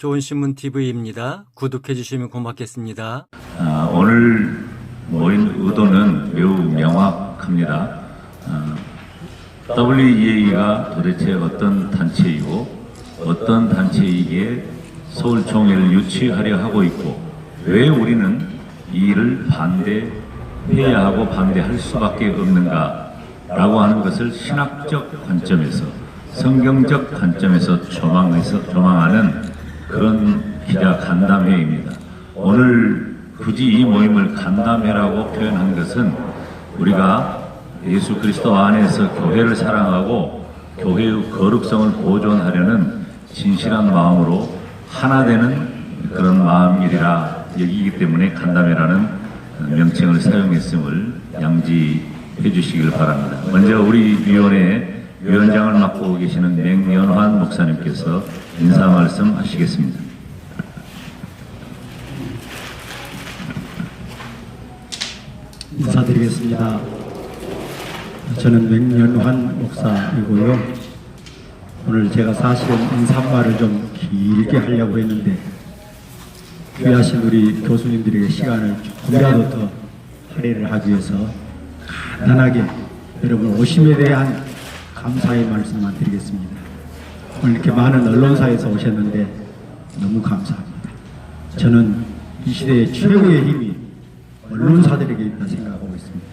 좋은신문 TV입니다. 구독해 주시면 고맙겠습니다. 오늘 모인 의도는 매우 명확합니다. WEA가 도대체 어떤 단체이고 어떤 단체이기에 서울총회를 유치하려 하고 있고 왜 우리는 이 일을 반대해야 하고 반대할 수밖에 없는가 라고 하는 것을 신학적 관점에서 성경적 관점에서 조망하는 그런 기자 간담회입니다. 오늘 굳이 이 모임을 간담회라고 표현한 것은 우리가 예수 그리스도 안에서 교회를 사랑하고 교회의 거룩성을 보존하려는 진실한 마음으로 하나 되는 그런 마음이라 여기기 때문에 간담회라는 명칭을 사용했음을 양지해 주시길 바랍니다. 먼저 우리 위원회 위원장을 맡고 계시는 맹연환 목사님께서 인사 말씀 하시겠습니다. 인사드리겠습니다. 저는 맹연환 목사이고요. 오늘 제가 사실은 인사말을 좀 길게 하려고 했는데 귀하신 우리 교수님들에게 시간을 조금이라도 더 할애를 하기 위해서 간단하게 여러분 오심에 대한 감사의 말씀만 드리겠습니다. 오늘 이렇게 많은 언론사에서 오셨는데 너무 감사합니다. 저는 이 시대의 최고의 힘이 언론사들에게 있다 생각하고 있습니다.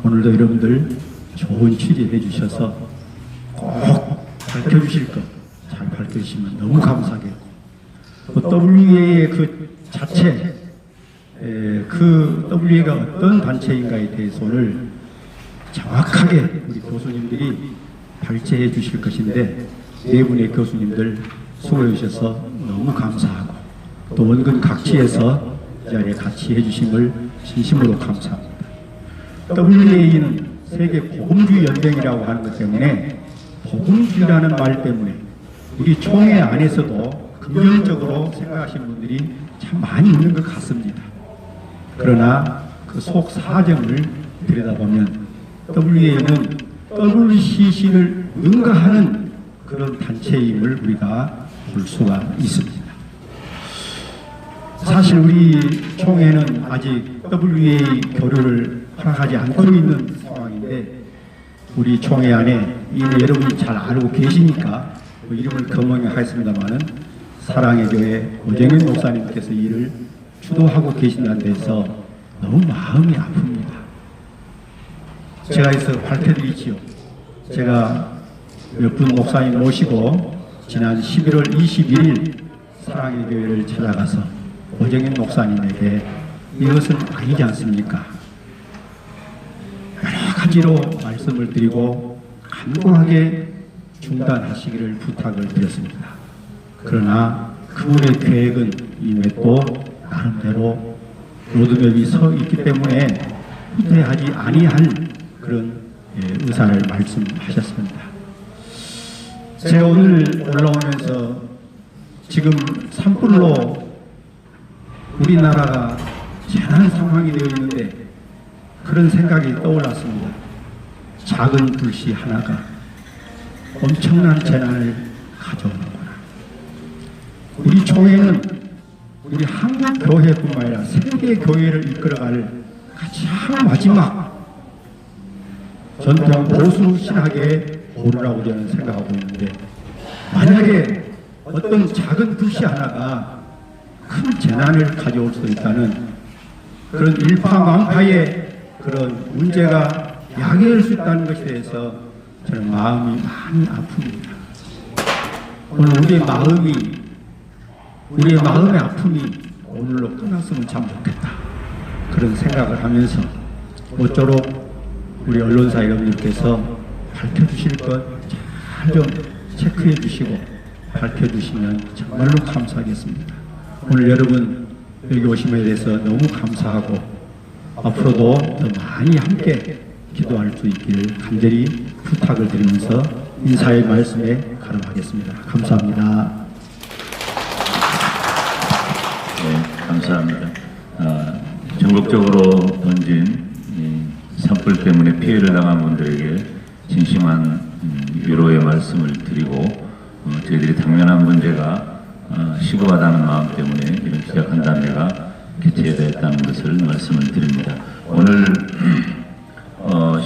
오늘도 여러분들 좋은 취재해 주셔서 꼭 밝혀주실 것 잘 밝혀주시면 너무 감사하겠고 또 WEA의 그 자체 그 WEA가 어떤 단체인가에 대해서 오늘 정확하게 우리 교수님들이 발제해 주실 것인데 네 분의 교수님들 수고해 주셔서 너무 감사하고 또 원근 각지에서 이 자리에 같이 해주심을 진심으로 감사합니다. WEA는 세계 복음주의 연맹이라고 하는 것 때문에 복음주의라는 말 때문에 우리 총회 안에서도 긍정적으로 생각하시는 분들이 참 많이 있는 것 같습니다. 그러나 그 속 사정을 들여다보면 WEA는 WCC를 능가하는 그런 단체임을 우리가 볼 수가 있습니다. 사실 우리 총회는 아직 WEA 교류를 허락하지 않고 있는 상황인데 우리 총회 안에 이미 여러분이 잘 알고 계시니까 뭐 이름을 거명하겠습니다마는 사랑의 교회 오정현 목사님께서 이를 주도하고 계신다는 데서 너무 마음이 아픕니다. 제가 여기서 밝혀드리지요. 제가 몇 분 목사님 모시고 지난 11월 21일 사랑의 교회를 찾아가서 오정현 목사님에게 이것은 아니지 않습니까? 여러 가지로 말씀을 드리고 간곡하게 중단하시기를 부탁을 드렸습니다. 그러나 그분의 계획은 이미 또 나름대로 로드맵이 서 있기 때문에 후퇴하지 아니할 그런 의사를 말씀하셨습니다. 제가 오늘 올라오면서 지금 산불로 우리나라가 재난 상황이 되어 있는데 그런 생각이 떠올랐습니다. 작은 불씨 하나가 엄청난 재난을 가져오는구나. 우리 교회는 우리 한국 교회뿐만 아니라 세계 교회를 이끌어갈 가장 마지막 전통 보수 신학의 보루라고 저는 생각하고 있는데 만약에 어떤 작은 불씨 하나가 큰 재난을 가져올 수 있다는 그런 일파만파의 그런 문제가 야기될 수 있다는 것에 대해서 저는 마음이 많이 아픕니다. 오늘 우리의 마음의 아픔이 오늘로 끝났으면 참 좋겠다. 그런 생각을 하면서 모쪼록 우리 언론사 여러분들께서 밝혀주실 것 잘 좀 체크해 주시고 밝혀주시면 정말로 감사하겠습니다. 오늘 여러분 여기 오심에 대해서 너무 감사하고 앞으로도 더 많이 함께 기도할 수 있기를 간절히 부탁을 드리면서 인사의 말씀에 가름하겠습니다. 감사합니다. 네, 감사합니다. 전국적으로 번진 산불 때문에 피해를 당한 분들에게 진심한 위로의 말씀을 드리고 저희들이 당면한 문제가 시급하다는 마음 때문에 이런 기자간담회가 개최되었다는 것을 말씀을 드립니다. 오늘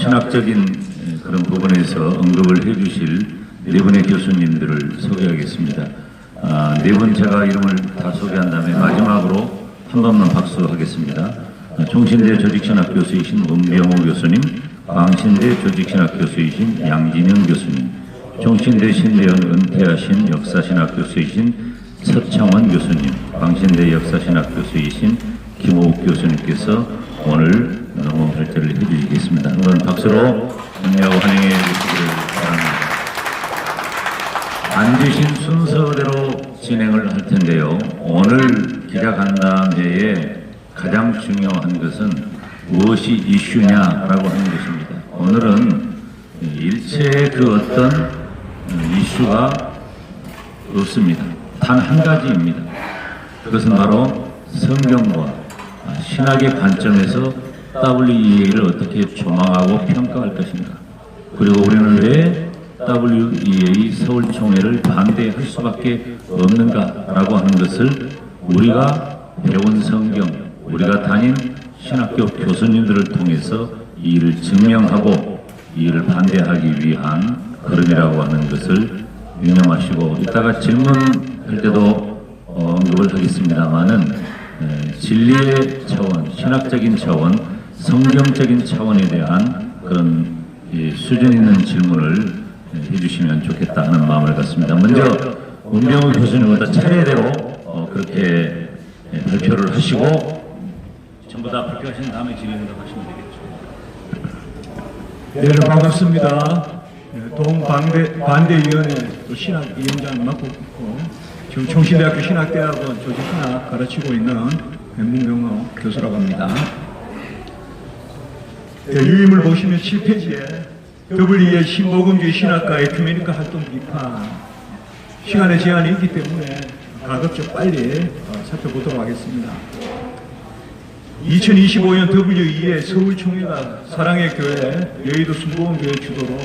신학적인 그런 부분에서 언급을 해주실 네 분의 교수님들을 소개하겠습니다. 네 분 제가 이름을 다 소개한 다음에 마지막으로 한 번만 박수하겠습니다. 총신대 조직신학 교수이신 문병호 교수님, 광신대 조직신학 교수이신 양진영 교수님, 총신대 신대원 은퇴하신 역사신학 교수이신 서창원 교수님, 광신대 역사신학 교수이신 김호욱 교수님께서 오늘 농어 발제를 해주시겠습니다. 한번 박수로 격려하고 환영해 주시기를 바랍니다. 앉으신 순서대로 진행을 할 텐데요. 오늘 기자간담회에 가장 중요한 것은 무엇이 이슈냐라고 하는 것입니다. 오늘은 일체의 그 어떤 이슈가 없습니다. 단 한 가지입니다. 그것은 바로 성경과 신학의 관점에서 WEA를 어떻게 조망하고 평가할 것인가. 그리고 우리는 왜 WEA 서울총회를 반대할 수밖에 없는가라고 하는 것을 우리가 배운 성경, 우리가 다닌 신학교 교수님들을 통해서 이 일을 증명하고 이 일을 반대하기 위한 걸음이라고 하는 것을 유념하시고, 이따가 질문할 때도 언급을 하겠습니다마는 진리의 차원, 신학적인 차원, 성경적인 차원에 대한 그런 수준 있는 질문을 해주시면 좋겠다 하는 마음을 갖습니다. 먼저 문병호 교수님보다 차례대로 그렇게 발표를 하시고 전부 다 발표하신 다음에 진행을 하시면 되겠죠. 네, 반갑습니다. 동반대위원회 또 신학위원장 맡고 있고 지금 총신대학교 신학대학원 조직신학 가르치고 있는 문병호 교수라고 합니다. 유임을 보시면 7페이지에 WEA 신복음주의 신학과 에큐메니카 활동 비판, 시간의 제한이 있기 때문에 가급적 빨리 살펴보도록 하겠습니다. 2025년 WEA 서울총회가 사랑의 교회 여의도 순복음교회 주도로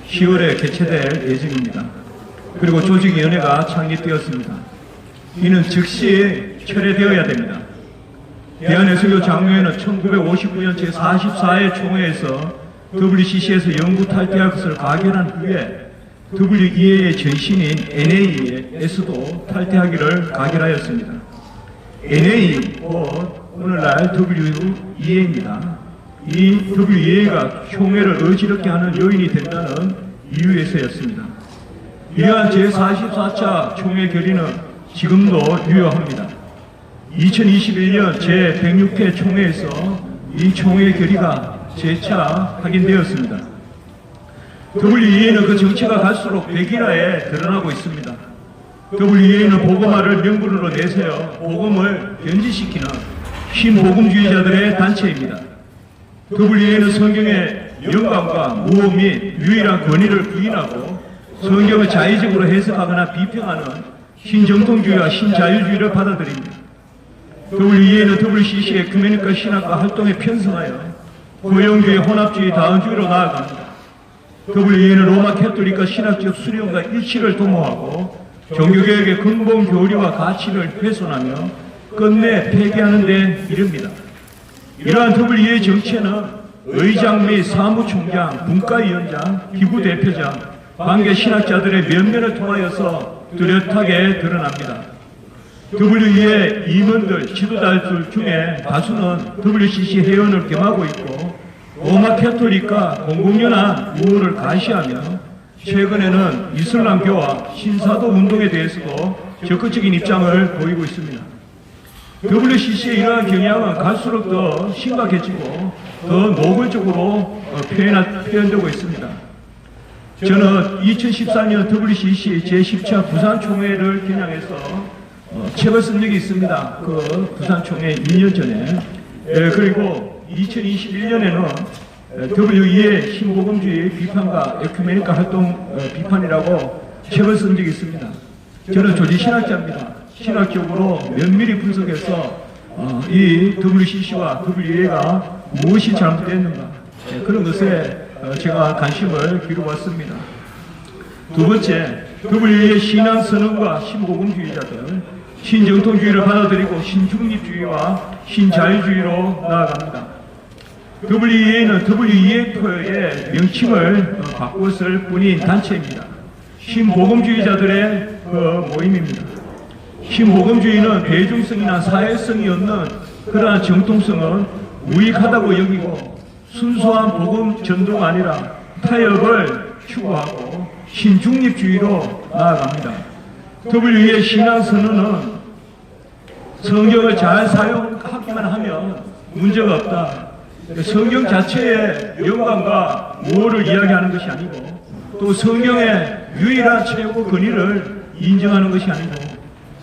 10월에 개최될 예정입니다. 그리고 조직위원회가 창립되었습니다. 이는 즉시 철회되어야 됩니다. 대한해수교 장로회는 1959년 제44회 총회에서 WCC에서 영구 탈퇴할 것을 가결한 후에 WEA의 전신인 NA에서도 탈퇴하기를 가결하였습니다. NA, 오늘날 WEA입니다. 이 WEA가 총회를 어지럽게 하는 요인이 된다는 이유에서였습니다. 이러한 제44차 총회 결의는 지금도 유효합니다. 2021년 제106회 총회에서 이 총회 결의가 재차 확인되었습니다. WEA는 그 정체가 갈수록 백일화에 드러나고 있습니다. WEA는 복음화를 명분으로 내세워 복음을 변질시키는 신복음주의자들의 단체입니다. WEA는 성경의 영감과 무호 및 유일한 권위를 부인하고 성경을 자의적으로 해석하거나 비평하는 신정통주의와 신자유주의를 받아들입니다. WEA는 WCC의 에큐메니카 신학과 활동에 편성하여 고용주의, 혼합주의, 다원주의로 나아갑니다. WEA는 로마 캐톨릭과 신학적 수령과 일치를 도모하고 종교개혁의 근본 교리와 가치를 훼손하며 끝내 폐기하는 데 이릅니다. 이러한 WEA 정체는 의장 및 사무총장, 분과위원장, 기구대표장, 관계 신학자들의 면면을 통하여서 뚜렷하게 드러납니다. WEA 임원들, 지도자들 중에 다수는 WCC 회원을 겸하고 있고 로마 캐톨릭과 공공연한 우호를 가시하며 최근에는 이슬람교와 신사도 운동에 대해서도 적극적인 입장을 보이고 있습니다. WCC의 이러한 경향은 갈수록 더 심각해지고 더 노골적으로 표현되고 있습니다. 저는 2014년 WCC 제10차 부산총회를 겨냥해서 책을 쓴 적이 있습니다. 그 부산총회 2년 전에. 그리고 2021년에는 WEA 신복음주의 비판과 에큐메니카 활동 비판이라고 책을 쓴 적이 있습니다. 저는 조직신학자입니다. 신학적으로 면밀히 분석해서 이 WCC와 WEA가 무엇이 잘못됐는가 그런 것에 제가 관심을 기울여왔습니다. 두 번째, WE의 신앙선언과 신복음주의자들, 신정통주의를 받아들이고 신중립주의와 신자유주의로 나아갑니다. WEA는 WEF의 명칭을 바꿨을 뿐인 단체입니다. 신복음주의자들의 모임입니다. 신복음주의는 대중성이나 사회성이 없는 그러한 정통성은 무익하다고 여기고 순수한 복음 전도가 아니라 타협을 추구하고 신중립주의로 나아갑니다. WE의 신앙선언은 성경을 잘 사용하기만 하면 문제가 없다. 성경 자체의 영광과 무엇을 이야기하는 것이 아니고 또 성경의 유일한 최고 권위를 인정하는 것이 아니고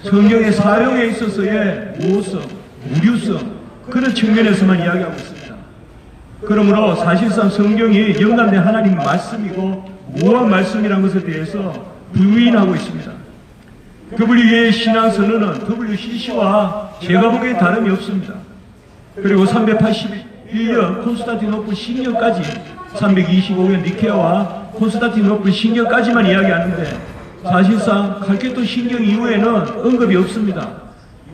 성경의 사용에 있어서의 모호성, 무류성 그런 측면에서만 이야기하고 있습니다. 그러므로 사실상 성경이 영감된 하나님 말씀이고 무한 말씀이라는 것에 대해서 부인하고 있습니다. WE의 신앙선언은 WCC와 제가 보기엔 다름이 없습니다. 그리고 381년 콘스탄티노플 신경까지 325년 니케아와 콘스탄티노플 신경까지만 이야기하는데 사실상 칼케토 신경 이후에는 언급이 없습니다.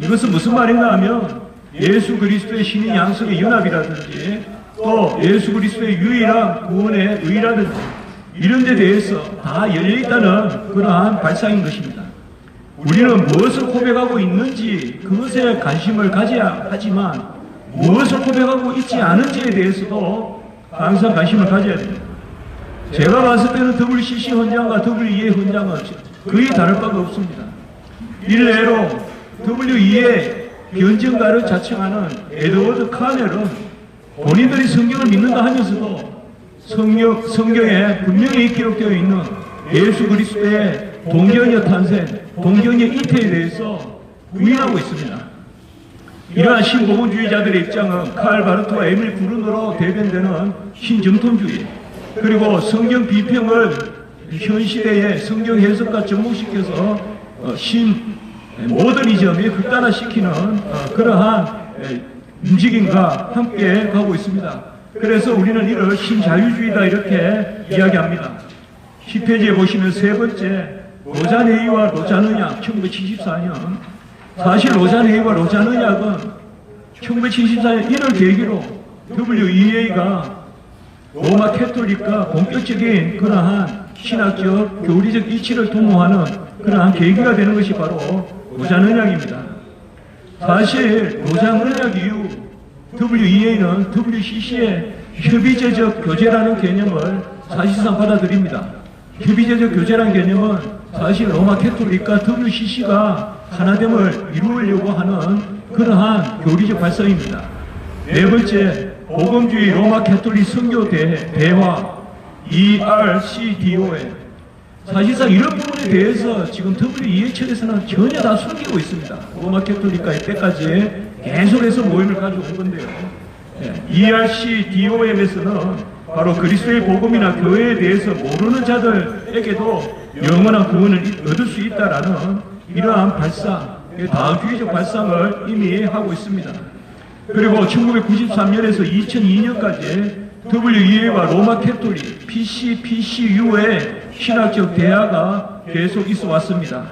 이것은 무슨 말인가 하면 예수 그리스도의 신인 양성의 연합이라든지 또 예수 그리스도의 유일한 구원의 의라든지 이런 데 대해서 다 열려있다는 그러한 발상인 것입니다. 우리는 무엇을 고백하고 있는지 그것에 관심을 가져야 하지만 무엇을 고백하고 있지 않은지에 대해서도 항상 관심을 가져야 됩니다. 제가 봤을 때는 WCC 헌장과 WEA 헌장은 거의 다를 바가 없습니다. 일례로 WEA 변증가를 자청하는 에드워드 카넬은 본인들이 성경을 믿는다 하면서도 성경에 분명히 기록되어 있는 예수 그리스도의 동정녀 탄생, 동정녀 이태에 대해서 부인하고 있습니다. 이러한 신복음주의자들의 입장은 칼 바르트와 에밀 구른으로 대변되는 신정통주의 그리고 성경 비평을 현 시대의 성경 해석과 접목시켜서 모더니즘에 극단화시키는 그러한 움직임과 함께 가고 있습니다. 그래서 우리는 이를 신자유주의다 이렇게 이야기합니다. 10페이지에 보시면 세 번째 로잔회의와 로잔언약 1974년 사실 로잔회의와 로잔언약은 1974년 이를 계기로 WEA가 로마 캐톨릭과 본격적인 그러한 신학적 교리적 이치를 도모하는 그러한 계기가 되는 것이 바로 로잔언약입니다. 사실 로잔언약 이후 WEA는 WCC의 협의제적 교제라는 개념을 사실상 받아들입니다. 협의제적 교제라는 개념은 사실 로마 캐톨릭과 WCC가 하나됨을 이루려고 하는 그러한 교리적 발상입니다. 네 번째, 복음주의 로마 캐톨릭 선교 대화 ERCDO에 사실상 이런 부분에 대해서 지금 WEA 측에서는 전혀 다 숨기고 있습니다. 로마 캐톨릭과 이때까지 계속해서 모임을 가져온 건데요. ERCDOM에서는 바로 그리스도의 복음이나 교회에 대해서 모르는 자들에게도 영원한 구원을 얻을 수 있다라는 이러한 발상, 다원주의적 발상을 이미 하고 있습니다. 그리고 1993년에서 2002년까지 WEA와 로마 캐톨릭, PCU의 신학적 대화가 계속 있어 왔습니다.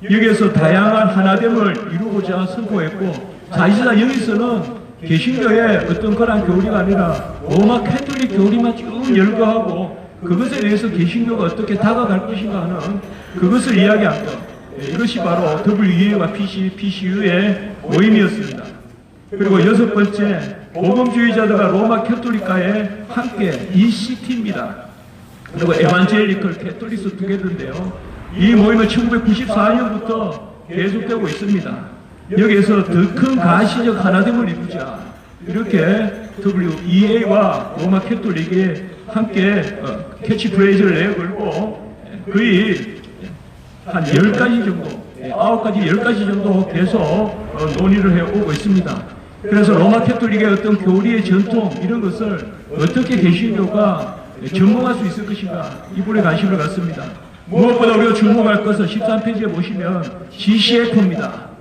여기에서 다양한 하나됨을 이루고자 선포했고 사실상 여기서는 개신교의 어떤 그런 교리가 아니라 로마 캐톨릭 교리만 쭉 열거하고 그것에 대해서 개신교가 어떻게 다가갈 것인가 하는 그것을 이야기한 것. 이것이 바로 WEA와 PCU의 모임이었습니다. 그리고 여섯 번째, 복음주의자들과 로마 캐톨릭과의 함께 ECT입니다. 그리고 에반젤리컬 캐톨리스 투게더인데요. 이 모임은 1994년부터 계속되고 있습니다. 여기에서 더 큰 가시적 하나됨을 이루자 이렇게 WEA와 로마 캐톨릭이 함께 캐치프레이즈를 내걸고 거의 한 10가지 정도, 9가지, 10가지 정도 계속 논의를 해오고 있습니다. 그래서 로마 캐톨릭의 어떤 교리의 전통 이런 것을 어떻게 개신교가 전공할 수 있을 것인가 이 부분에 관심을 갖습니다. 무엇보다 우리가 주목할 것은 13페이지에 보시면 GCF입니다.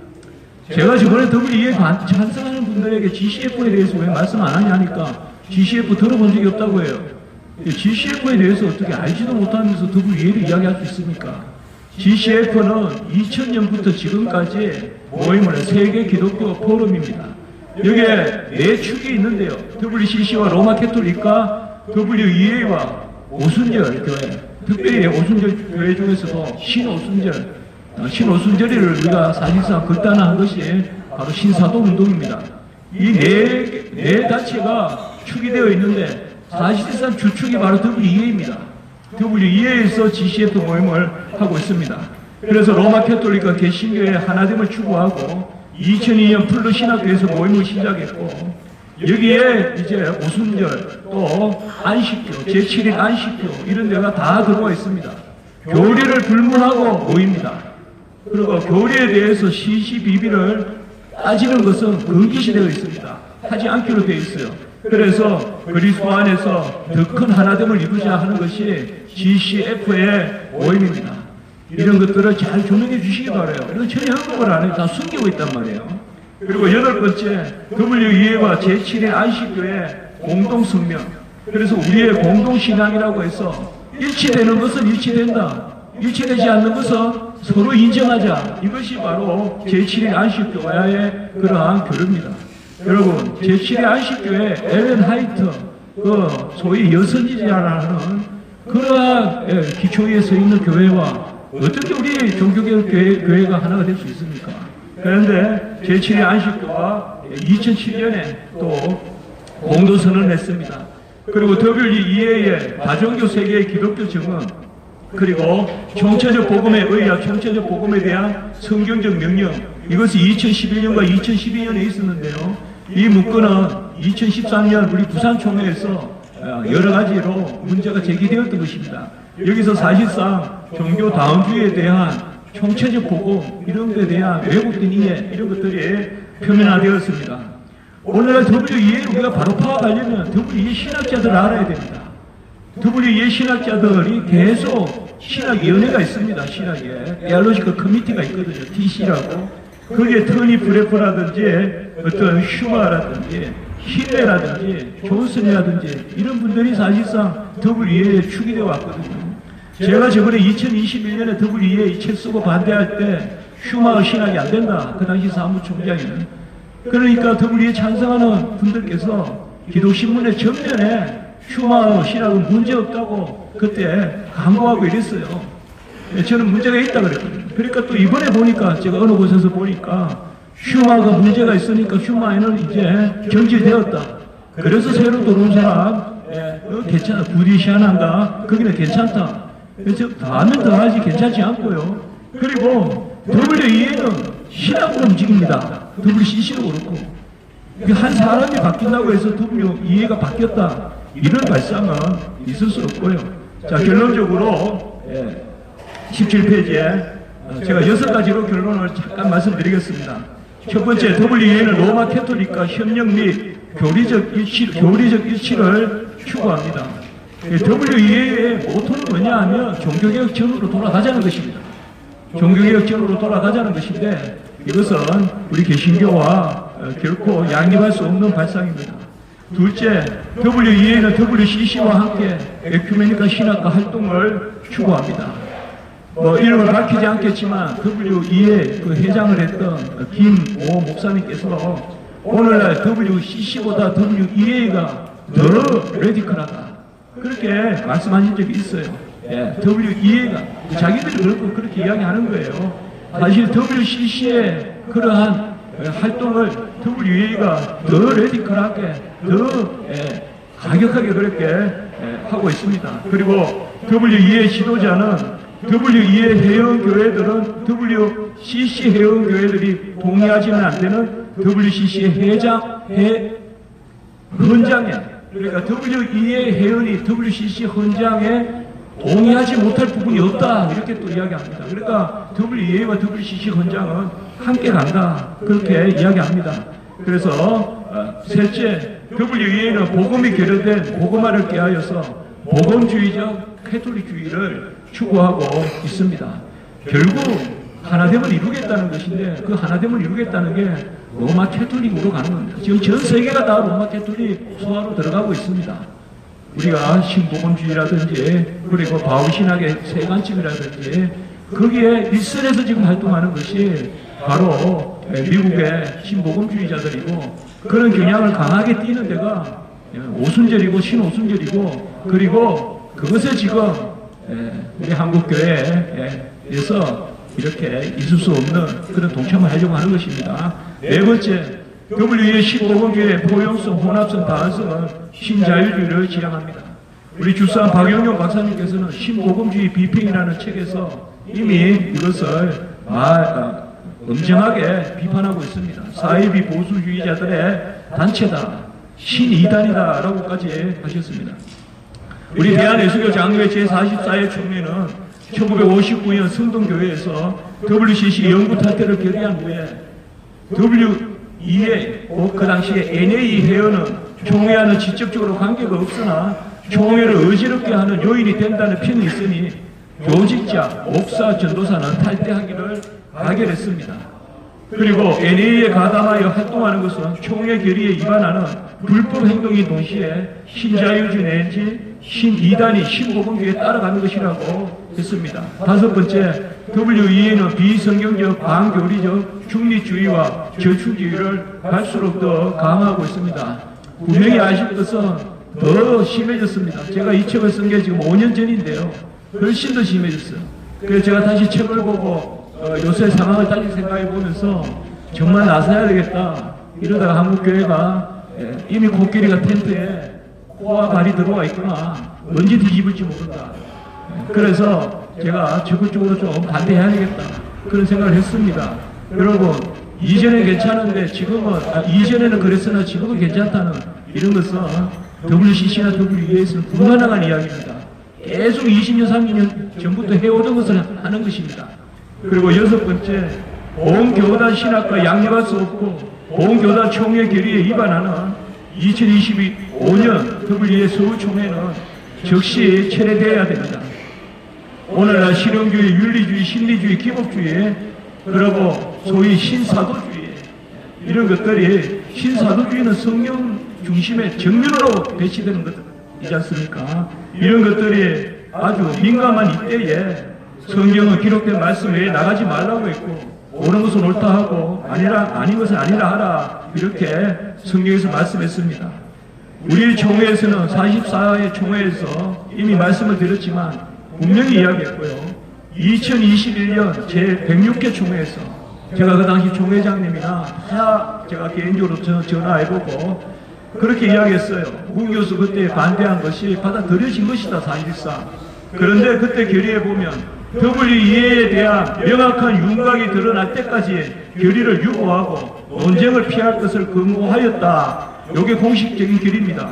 제가 저번에 WEA에 찬성하는 분들에게 GCF에 대해서 왜 말씀 안 하냐 하니까 GCF 들어본 적이 없다고 해요. GCF에 대해서 어떻게 알지도 못하면서 WEA를 이야기할 수 있습니까? GCF는 2000년부터 지금까지 모임을 세계 기독교 포럼입니다. 여기에 네 축이 있는데요. WCC와 로마 캐톨릭과 WEA와 오순절 교회, 특별히 오순절 교회 중에서도 신오순절을 우리가 사실상 극단화한 것이 바로 신사도 운동입니다. 이 네 단체가 축이 되어 있는데 사실상 주축이 바로 WEA입니다. WEA에서 GCF 모임을 하고 있습니다. 그래서 로마 캐톨릭과 개신교의 하나됨을 추구하고 2002년 플루 신학교에서 모임을 시작했고 여기에 이제 오순절 또 안식교, 제7일 안식교 이런 데가 다 들어와 있습니다. 교리를 불문하고 모입니다. 그리고 교리에 대해서 시시비비를 따지는 것은 금기시되어 있습니다. 하지 않기로 되어 있어요. 그래서 그리스도 안에서 더 큰 하나됨을 이루자 하는 것이 GCF의 모임입니다. 이런 것들을 잘 조명해 주시기 바라요. 이건 전혀 언급을 안 해요. 다 숨기고 있단 말이에요. 그리고 8번째, WEA와 제7일 안식교의 공동성명. 그래서 우리의 공동신앙이라고 해서 일치되는 것은 일치된다. 일치되지 않는 것은 서로 인정하자. 이것이 바로 제7일 안식교와의 그러한 교류입니다. 여러분, 제7일 안식교의 엘렌 하이트, 소위 여선지자라는 그러한 기초에 서 있는 교회와 어떻게 우리 종교개혁 교회가 하나가 될 수 있습니까? 그런데 제7일 안식교와 2007년에 또 공동선언을 했습니다. 그리고 WEA의 다종교 세계의 기독교 증언, 그리고 총체적 복음의 의학, 총체적 복음에 대한 성경적 명령, 이것이 2011년과 2012년에 있었는데요. 이 문구는 2013년 우리 부산총회에서 여러 가지로 문제가 제기되었던 것입니다. 여기서 사실상 종교 다원주의에 대한 총체적 복음, 이런 것에 대한 왜곡된 이해, 이런 것들이 표면화되었습니다. 오늘날 WEA를 우리가 바로 파악하려면 WEA 신학자들을 알아야 됩니다. WEA 신학자들이 계속 신학위원회가 있습니다. 신학에 디알로지컬 커미티가 있거든요. TC라고. 거기에 터니 브레퍼라든지 어떤 슈마라든지 힐레라든지 존슨이라든지 이런 분들이 사실상 WEA에 축이 되어 왔거든요. 제가 저번에 2021년에 WEA 책 쓰고 반대할 때 슈마의 신학이 안 된다. 그 당시 사무총장에는. 그러니까 WEA 찬성하는 분들께서 기독신문의 전면에 슈마의 신학은 문제없다고 그때 강조하고 이랬어요. 저는 문제가 있다 그랬거든요. 그러니까 또 이번에 보니까 제가 어느 곳에서 보니까 슈마가 문제가 있으니까 슈마에는 이제 정지되었다. 그래서 새로 들어온 사람 괜찮아. 부디시아나인가 거기는 괜찮다. 그래서 더 하면 더 하지 괜찮지 않고요. 그리고 WEA는 신학으로 움직입니다. WCC도 그렇고. 한 사람이 바뀐다고 해서 WEA가 바뀌었다. 이런 발상은 있을 수 없고요. 자, 결론적으로 17페이지에 제가 6가지로 결론을 잠깐 말씀드리겠습니다. 첫 번째, WEA는 로마 캐톨릭과 협력 및 교리적 일치를 추구합니다. WEA의 모토는 뭐냐 하면 종교개혁 전으로 돌아가자는 것입니다. 종교개혁 전으로 돌아가자는 것인데 이것은 우리 개신교와 결코 양립할 수 없는 발상입니다. 둘째, WEA는 WCC와 함께 에큐메니카 신학과 활동을 추구합니다. 이름을 밝히지 않겠지만 WEA 그 회장을 했던 김오 목사님께서 오늘날 WCC보다 WEA가 더 레디컬하다. 그렇게 말씀하신 적이 있어요. WEA가 자기들이 그렇게 이야기하는 거예요. 사실 WCC의 그러한 활동을 WEA가 더 레디컬하게, 더 가격하게 그렇게 하고 있습니다. 그리고 WEA 지도자는 WEA 회원교회들은 WCC 회원교회들이 동의하지는 안 되는 WCC의 헌장에, 그러니까 WEA 회원이 WCC 헌장에 동의하지 못할 부분이 없다. 이렇게 또 이야기합니다. 그러니까 WEA와 WCC 헌장은 함께 간다. 그렇게 이야기합니다. 그래서 셋째, WEA는 복음이 결여된 복음화를 꾀하여서 복음주의적 캐톨릭주의를 추구하고 있습니다. 결국 하나됨을 이루겠다는 것인데 그 하나됨을 이루겠다는 게 로마 캐톨릭으로 가는 겁니다. 지금 전 세계가 다 로마 캐톨릭 소화로 들어가고 있습니다. 우리가 신복음주의라든지 그리고 바울신학의 세관점이라든지 거기에 일선에서 지금 활동하는 것이 바로 미국의 신복음주의자들이고, 그런 경향을 강하게 띠는 데가 오순절이고 신오순절이고, 그리고 그것에 지금 우리 한국교회에서 이렇게 있을 수 없는 그런 동참을 하려고 하는 것입니다. 네 번째, WE의 신복음주의 포용성, 혼합성, 다원성은 신자유주의를 지향합니다. 우리 주상 박영용 박사님께서는 신복음주의 비평이라는 책에서 이미 이것을 엄정하게 비판하고 있습니다. 사이비 보수주의자들의 단체다, 신이단이다라고까지 하셨습니다. 우리 대한예수교 장로회 제44회 총회는 1959년 성동교회에서 WCC 영구 탈퇴를 결의한 후에 WEA, 그 당시에 NA 회원은 총회와는 직접적으로 관계가 없으나 총회를 어지럽게 하는 요인이 된다는 편이 있으니 교직자, 목사, 전도사는 탈퇴하기를 가결했습니다. 그리고 NA에 가담하여 활동하는 것은 총회 결의에 위반하는 불법 행동인 동시에 신자유주의 내지 신이단이 신복음주의에 따라가는 것이라고 했습니다. 다섯 번째, WEA는 비성경적, 반교리적, 중립주의와 저출주의를 갈수록 더 강화하고 있습니다. 분명히 아실 것은 더 심해졌습니다. 제가 이 책을 쓴 게 지금 5년 전인데요. 훨씬 더 심해졌어요. 그래서 제가 다시 책을 보고 요새 상황을 다시 생각해 보면서 정말 나서야 되겠다. 이러다가 한국교회가 이미 코끼리가 텐트에 코와 발이 들어와 있구나. 언제 뒤집을지 모른다. 그래서 제가 적극적으로 좀 반대해야 되겠다. 그런 생각을 했습니다. 여러분, 이전에 괜찮은데 지금은, 이전에는 그랬으나 지금은 괜찮다는 이런 것은 WCC나 WEA에서는 불가능한 이야기입니다. 계속 20년, 30년 전부터 해오던 것을 하는 것입니다. 그리고 여섯 번째, 보험교단 신학과 양립할 수 없고 보험교단 총회 결의에 위반하는 2025년 WEA 서울총회는 즉시 철회되어야 됩니다. 오늘날 실용주의, 윤리주의, 심리주의, 기복주의, 그리고 소위 신사도주의, 이런 것들이, 신사도주의는 성령 중심의 정면으로 배치되는 것이지 않습니까? 이런 것들이 아주 민감한 이때에 성경은 기록된 말씀 외에 나가지 말라고 했고, 옳은 것은 옳다 하고 아닌 것은 아니라 하라, 이렇게 성경에서 말씀했습니다. 우리 총회에서는 44회 총회에서 이미 말씀을 드렸지만 분명히 이야기했고요. 2021년 제106회 총회에서 제가 그 당시 총회장님이나 제가 개인적으로 전화해보고 그렇게 이야기했어요. 문 교수 그때 반대한 것이 받아들여진 것이다, 사실상. 그런데 그때 결의에 보면 WEA에 대한 명확한 윤곽이 드러날 때까지 결의를 유보하고 논쟁을 피할 것을 권고하였다. 이게 공식적인 결의입니다.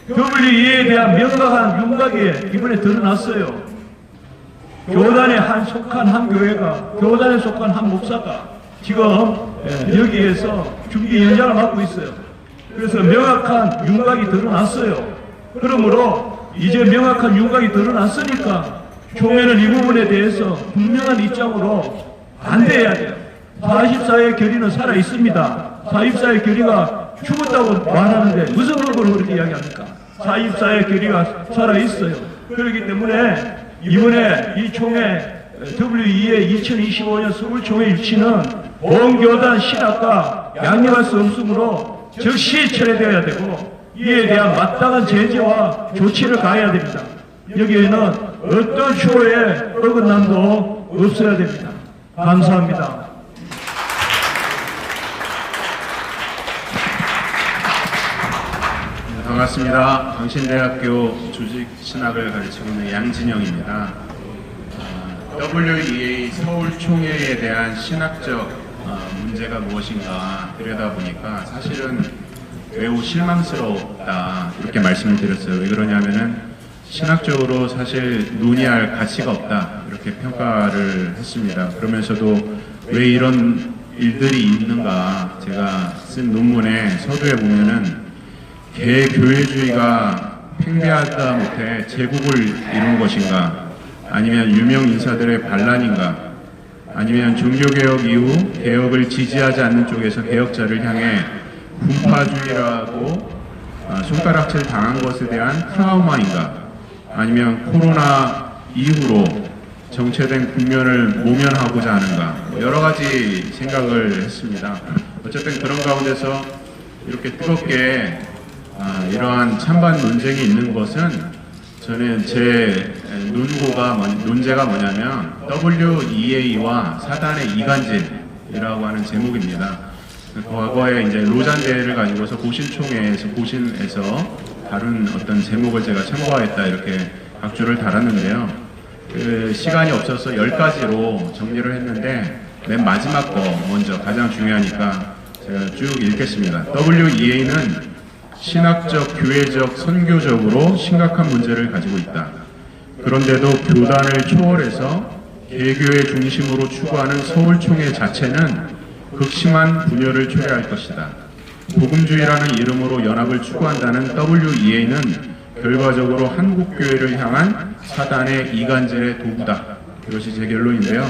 WEA에 대한 명확한 윤곽이 이번에 드러났어요. 교단에 속한 한 교회가, 교단에 속한 한 목사가 지금 여기에서 중기위원장을 맡고 있어요. 그래서 명확한 윤곽이 드러났어요. 그러므로 이제 명확한 윤곽이 드러났으니까 총회는 이 부분에 대해서 분명한 입장으로 반대해야 돼요. 44의 결의는 살아 있습니다. 44의 결의가 죽었다고 말하는데 무슨 근거로 그렇게 이야기합니까? 44의 결의가 살아 있어요. 그렇기 때문에 이번에 이 총회 WEA 2025년 서울총회 유치는 보험교단 신학과 양립할 수 없으므로 즉시 철회되어야 되고 이에 대한 마땅한 제재와 조치를 가해야 됩니다. 여기에는 어떤 추호의 어긋남도 없어야 됩니다. 감사합니다. 반갑습니다. 광신대학교 조직신학을 가르치고 있는 양진영입니다. WEA 서울총회에 대한 신학적 문제가 무엇인가 들여다보니까 사실은 매우 실망스럽다, 이렇게 말씀을 드렸어요. 왜 그러냐면은 신학적으로 사실 논의할 가치가 없다, 이렇게 평가를 했습니다. 그러면서도 왜 이런 일들이 있는가, 제가 쓴 논문의 서두에 보면은 개교회주의가 팽배하다 못해 제국을 이룬 것인가, 아니면 유명 인사들의 반란인가, 아니면 종교개혁 이후 개혁을 지지하지 않는 쪽에서 개혁자를 향해 분파주의라고 손가락질 당한 것에 대한 트라우마인가, 아니면 코로나 이후로 정체된 국면을 모면하고자 하는가, 여러 가지 생각을 했습니다. 어쨌든 그런 가운데서 이렇게 뜨겁게 이러한 찬반 논쟁이 있는 것은 저는 제 논제가 뭐냐면 WEA와 사단의 이간질이라고 하는 제목입니다. 과거에 이제 로잔대를 가지고서 고신에서 다룬 어떤 제목을 제가 참고하였다 이렇게 각주를 달았는데요. 그 시간이 없어서 10가지로 정리를 했는데 맨 마지막 거 먼저 가장 중요하니까 제가 쭉 읽겠습니다. WEA는 신학적, 교회적, 선교적으로 심각한 문제를 가지고 있다. 그런데도 교단을 초월해서 개교의 중심으로 추구하는 서울총회 자체는 극심한 분열을 초래할 것이다. 복음주의라는 이름으로 연합을 추구한다는 WEA는 결과적으로 한국교회를 향한 사단의 이간질의 도구다. 이것이 제 결론인데요.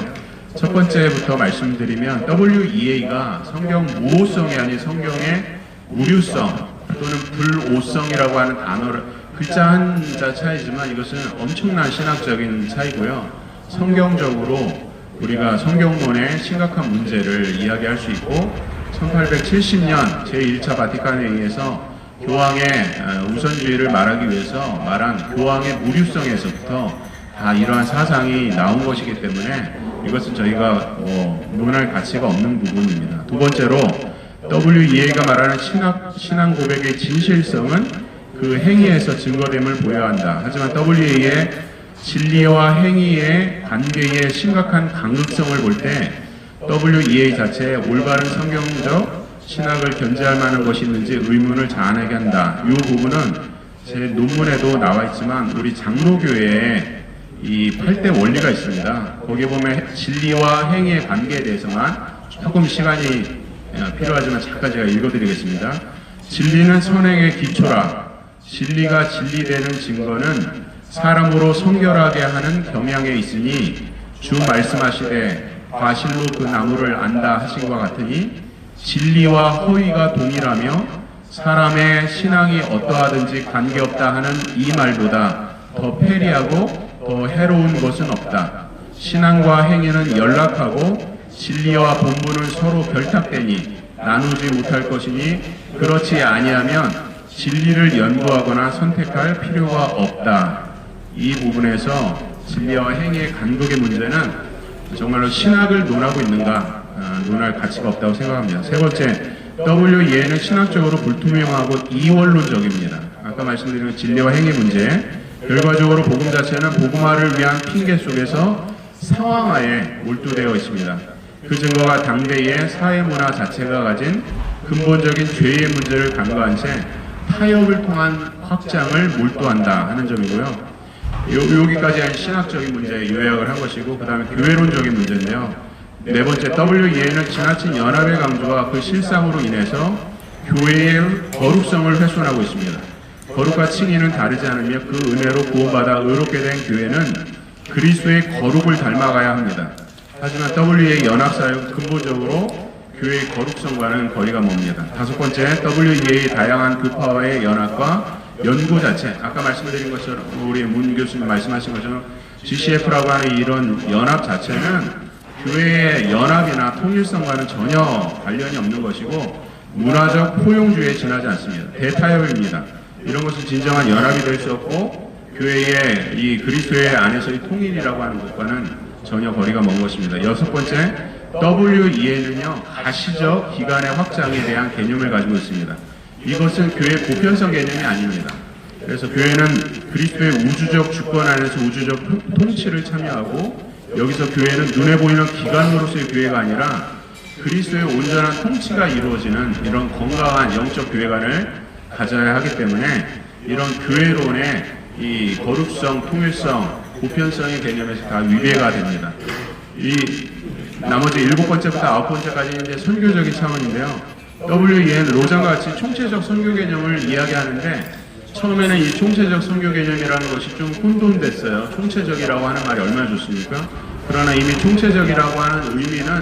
첫 번째부터 말씀드리면 WEA가 성경 무오성이 아닌 성경의 무류성 또는 불오성이라고 하는 단어를 글자 한자 차이지만 이것은 엄청난 신학적인 차이고요. 성경적으로 우리가 성경론의 심각한 문제를 이야기할 수 있고 1870년 제1차 바티칸에 의해서 교황의 우선주의를 말하기 위해서 말한 교황의 무류성에서부터 다 이러한 사상이 나온 것이기 때문에 이것은 저희가 논할 가치가 없는 부분입니다. 두 번째로 WEA가 말하는 신앙 고백의 진실성은 그 행위에서 증거됨을 보여야 한다. 하지만 WEA의 진리와 행위의 관계의 심각한 강극성을 볼 때 WEA 자체의 올바른 성경적 신학을 견지할 만한 것이 있는지 의문을 자아내게 한다. 이 부분은 제 논문에도 나와 있지만 우리 장로교회에 이 8대 원리가 있습니다. 거기에 보면 진리와 행위의 관계에 대해서만 조금 시간이 필요하지만 잠깐 제가 읽어드리겠습니다. 진리는 선행의 기초라. 진리가 진리되는 증거는 사람으로 성결하게 하는 경향에 있으니 주 말씀하시되 과실로 그 나무를 안다 하신 것 같으니 진리와 허위가 동일하며 사람의 신앙이 어떠하든지 관계없다 하는 이 말보다 더 패리하고 더 해로운 것은 없다. 신앙과 행위는 연락하고 진리와 본문은 서로 결탁되니 나누지 못할 것이니 그렇지 아니하면 진리를 연구하거나 선택할 필요가 없다. 이 부분에서 진리와 행위의 간극의 문제는 정말로 신학을 논하고 있는가 논할 가치가 없다고 생각합니다. 세 번째, WEA는 신학적으로 불투명하고 이원론적입니다. 아까 말씀드린 진리와 행위 문제, 결과적으로 복음 자체는 복음화를 위한 핑계 속에서 상황하에 몰두되어 있습니다. 그 증거가 당대의 사회문화 자체가 가진 근본적인 죄의 문제를 간과한 채 타협을 통한 확장을 몰두한다 하는 점이고요. 여기까지 한 신학적인 문제 요약을 한 것이고 그 다음에 교회론적인 문제인데요. 네 번째, WEA는 지나친 연합의 강조와 그 실상으로 인해서 교회의 거룩성을 훼손하고 있습니다. 거룩과 칭의는 다르지 않으며 그 은혜로 구원받아 의롭게 된 교회는 그리스도의 거룩을 닮아가야 합니다. 하지만 WEA 연합사역은 근본적으로 교회의 거룩성과는 거리가 멉니다. 다섯 번째, WEA의 다양한 교파와의 연합과 연구 자체, 아까 말씀드린 것처럼 우리 문 교수님 말씀하신 것처럼 GCF라고 하는 이런 연합 자체는 교회의 연합이나 통일성과는 전혀 관련이 없는 것이고 문화적 포용주의에 지나지 않습니다. 대타협입니다. 이런 것은 진정한 연합이 될 수 없고 교회의 이 그리스도의 안에서의 통일이라고 하는 것과는 전혀 거리가 먼 것입니다. 여섯 번째, WEA는요 가시적 기간의 확장에 대한 개념을 가지고 있습니다. 이것은 교회의 보편성 개념이 아닙니다. 그래서 교회는 그리스도의 우주적 주권 안에서 우주적 통치를 참여하고 여기서 교회는 눈에 보이는 기관으로서의 교회가 아니라 그리스도의 온전한 통치가 이루어지는 이런 건강한 영적 교회관을 가져야 하기 때문에 이런 교회론의 이 거룩성, 통일성, 보편성의 개념에서 다 위배가 됩니다. 이 나머지 7번째부터 9번째까지는 이제 선교적인 차원인데요. WEA는 로장과 같이 총체적 선교 개념을 이야기하는데 처음에는 이 총체적 선교 개념이라는 것이 좀 혼돈됐어요. 총체적이라고 하는 말이 얼마나 좋습니까? 그러나 이미 총체적이라고 하는 의미는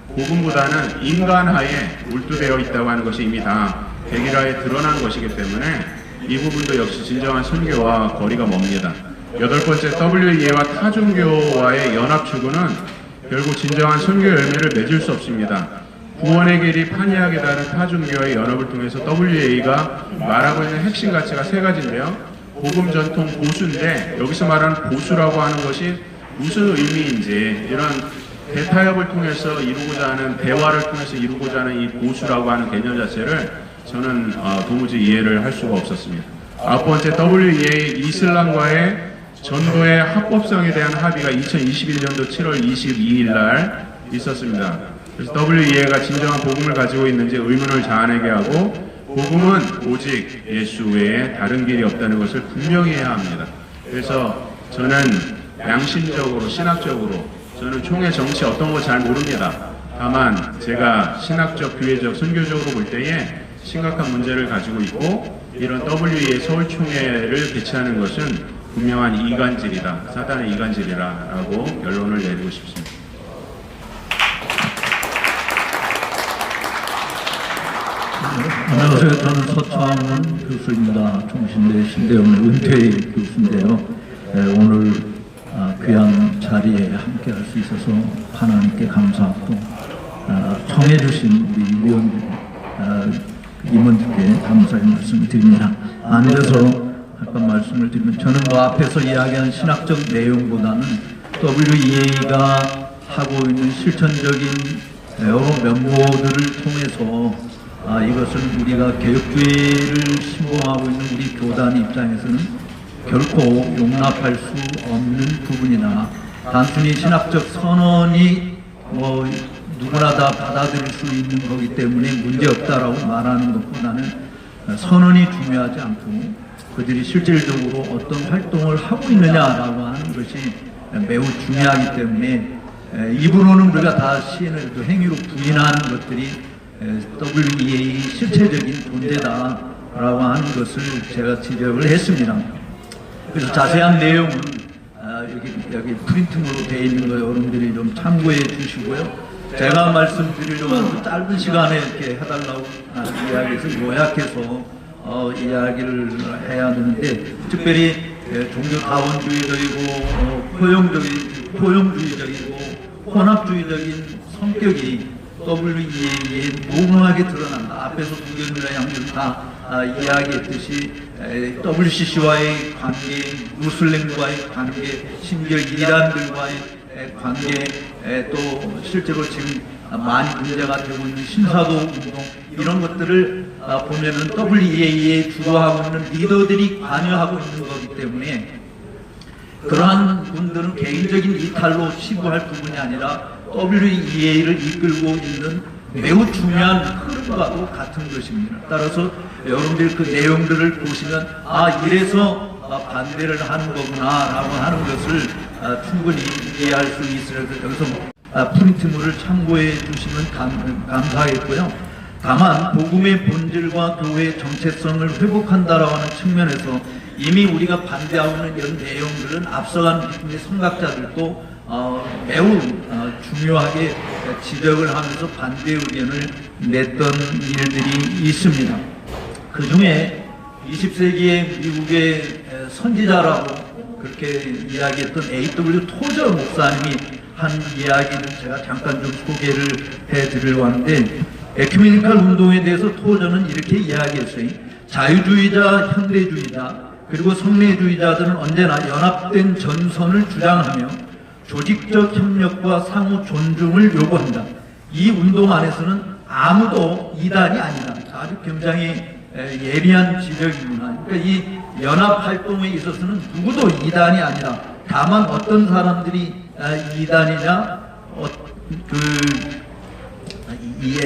복음보다는 인간하에 몰두되어 있다고 하는 것이 이미 다 백일하에 드러난 것이기 때문에 이 부분도 역시 진정한 선교와 거리가 멉니다. 8번째 WEA와 타종교와의 연합 추구는 결국 진정한 선교 열매를 맺을 수 없습니다. 구원의 길이 판이하게 다른 타종교와의 연합을 통해서 WEA가 말하고 있는 핵심 가치가 3가지인데요. 복음 전통 보수인데 여기서 말하는 보수라고 하는 것이 무슨 의미인지 이런 대타협을 통해서 이루고자 하는 대화를 통해서 이루고자 하는 이 보수라고 하는 개념 자체를 저는 도무지 이해를 할 수가 없었습니다. 9번째 WEA 이슬람과의 전도의 합법성에 대한 합의가 2021년도 7월 22일 날 있었습니다. 그래서 WEA가 진정한 복음을 가지고 있는지 의문을 자아내게 하고 복음은 오직 예수 외에 다른 길이 없다는 것을 분명히 해야 합니다. 그래서 저는 양심적으로 신학적으로 저는 총회 정치 어떤 거 잘 모릅니다. 다만 제가 신학적, 교회적, 선교적으로 볼 때에 심각한 문제를 가지고 있고 이런 WEA 서울총회를 개최하는 것은 분명한 이간질이다. 사단의 이간질이라고 결론을 내리고 싶습니다. 안녕하세요. 저는 서창훈 교수입니다. 총신대 신대원의 은퇴 교수인데요. 오늘 귀한 자리에 함께 할 수 있어서 하나님께 감사하고 청해 주신 우리 임원들께 감사의 말씀을 드립니다. 앉아서 잠깐 말씀을 드리면 저는 앞에서 이야기한 신학적 내용보다는 WEA가 하고 있는 실천적인 여러 면모들을 통해서 이것은 우리가 개혁주의를 신봉하고 있는 우리 교단 입장에서는 결코 용납할 수 없는 부분이나 단순히 신학적 선언이 누구나 다 받아들일 수 있는 거기 때문에 문제없다라고 말하는 것보다는 선언이 중요하지 않고 그들이 실질적으로 어떤 활동을 하고 있느냐라고 하는 것이 매우 중요하기 때문에 입으로는 우리가 다 시인을 행위로 부인하는 것들이 WEA 실체적인 존재다라고 하는 것을 제가 지적을 했습니다. 그래서 자세한 내용은 여기 프린팅으로 되어 있는 거 여러분들이 좀 참고해 주시고요. 제가 말씀드리려고 짧은 시간에 이렇게 해달라고 이야기해서 요약해서 이야기를 해야 되는데 특별히 종교 다원주의적이고 포용주의적이고 혼합주의적인 성격이 WEA에 농후하게 드러난다. 앞에서 부견이나 양들 다 이야기했듯이 WCC와의 관계, 무슬림과의 관계, 심지어 이란들과의 관계, 또 실제로 지금 많이 문제가 되고 있는 신사도 운동 이런 것들을 보면은 WEA에 주도하고 있는 리더들이 관여하고 있는 거기 때문에 그러한 분들은 개인적인 이탈로 치부할 부분이 아니라 WEA를 이끌고 있는 매우 중요한 흐름과도 같은 것입니다. 따라서 여러분들 그 내용들을 보시면 이래서 반대를 하는 거구나 라고 하는 것을 충분히 이해할 수 있으려서 여기서 프린트물을 참고해 주시면 감사하겠고요. 다만 복음의 본질과 교회의 정체성을 회복한다라고 하는 측면에서 이미 우리가 반대하고 있는 이런 내용들은 앞서간 성각자들도 매우 중요하게 지적을 하면서 반대 의견을 냈던 일들이 있습니다. 그 중에 20세기의 미국의 선지자라고 그렇게 이야기했던 A.W. 토저 목사님이 한 이야기를 제가 잠깐 좀 소개를 해드리려고 하는데 에큐메니컬 운동에 대해서 토저는 이렇게 이야기했어요. 자유주의자, 현대주의자 그리고 성례주의자들은 언제나 연합된 전선을 주장하며 조직적 협력과 상호 존중을 요구한다. 이 운동 안에서는 아무도 이단이 아니다. 아주 굉장히 예리한 지적이구나. 그러니까 이 연합 활동에 있어서는 누구도 이단이 아니라 다만 어떤 사람들이 이단이냐, 이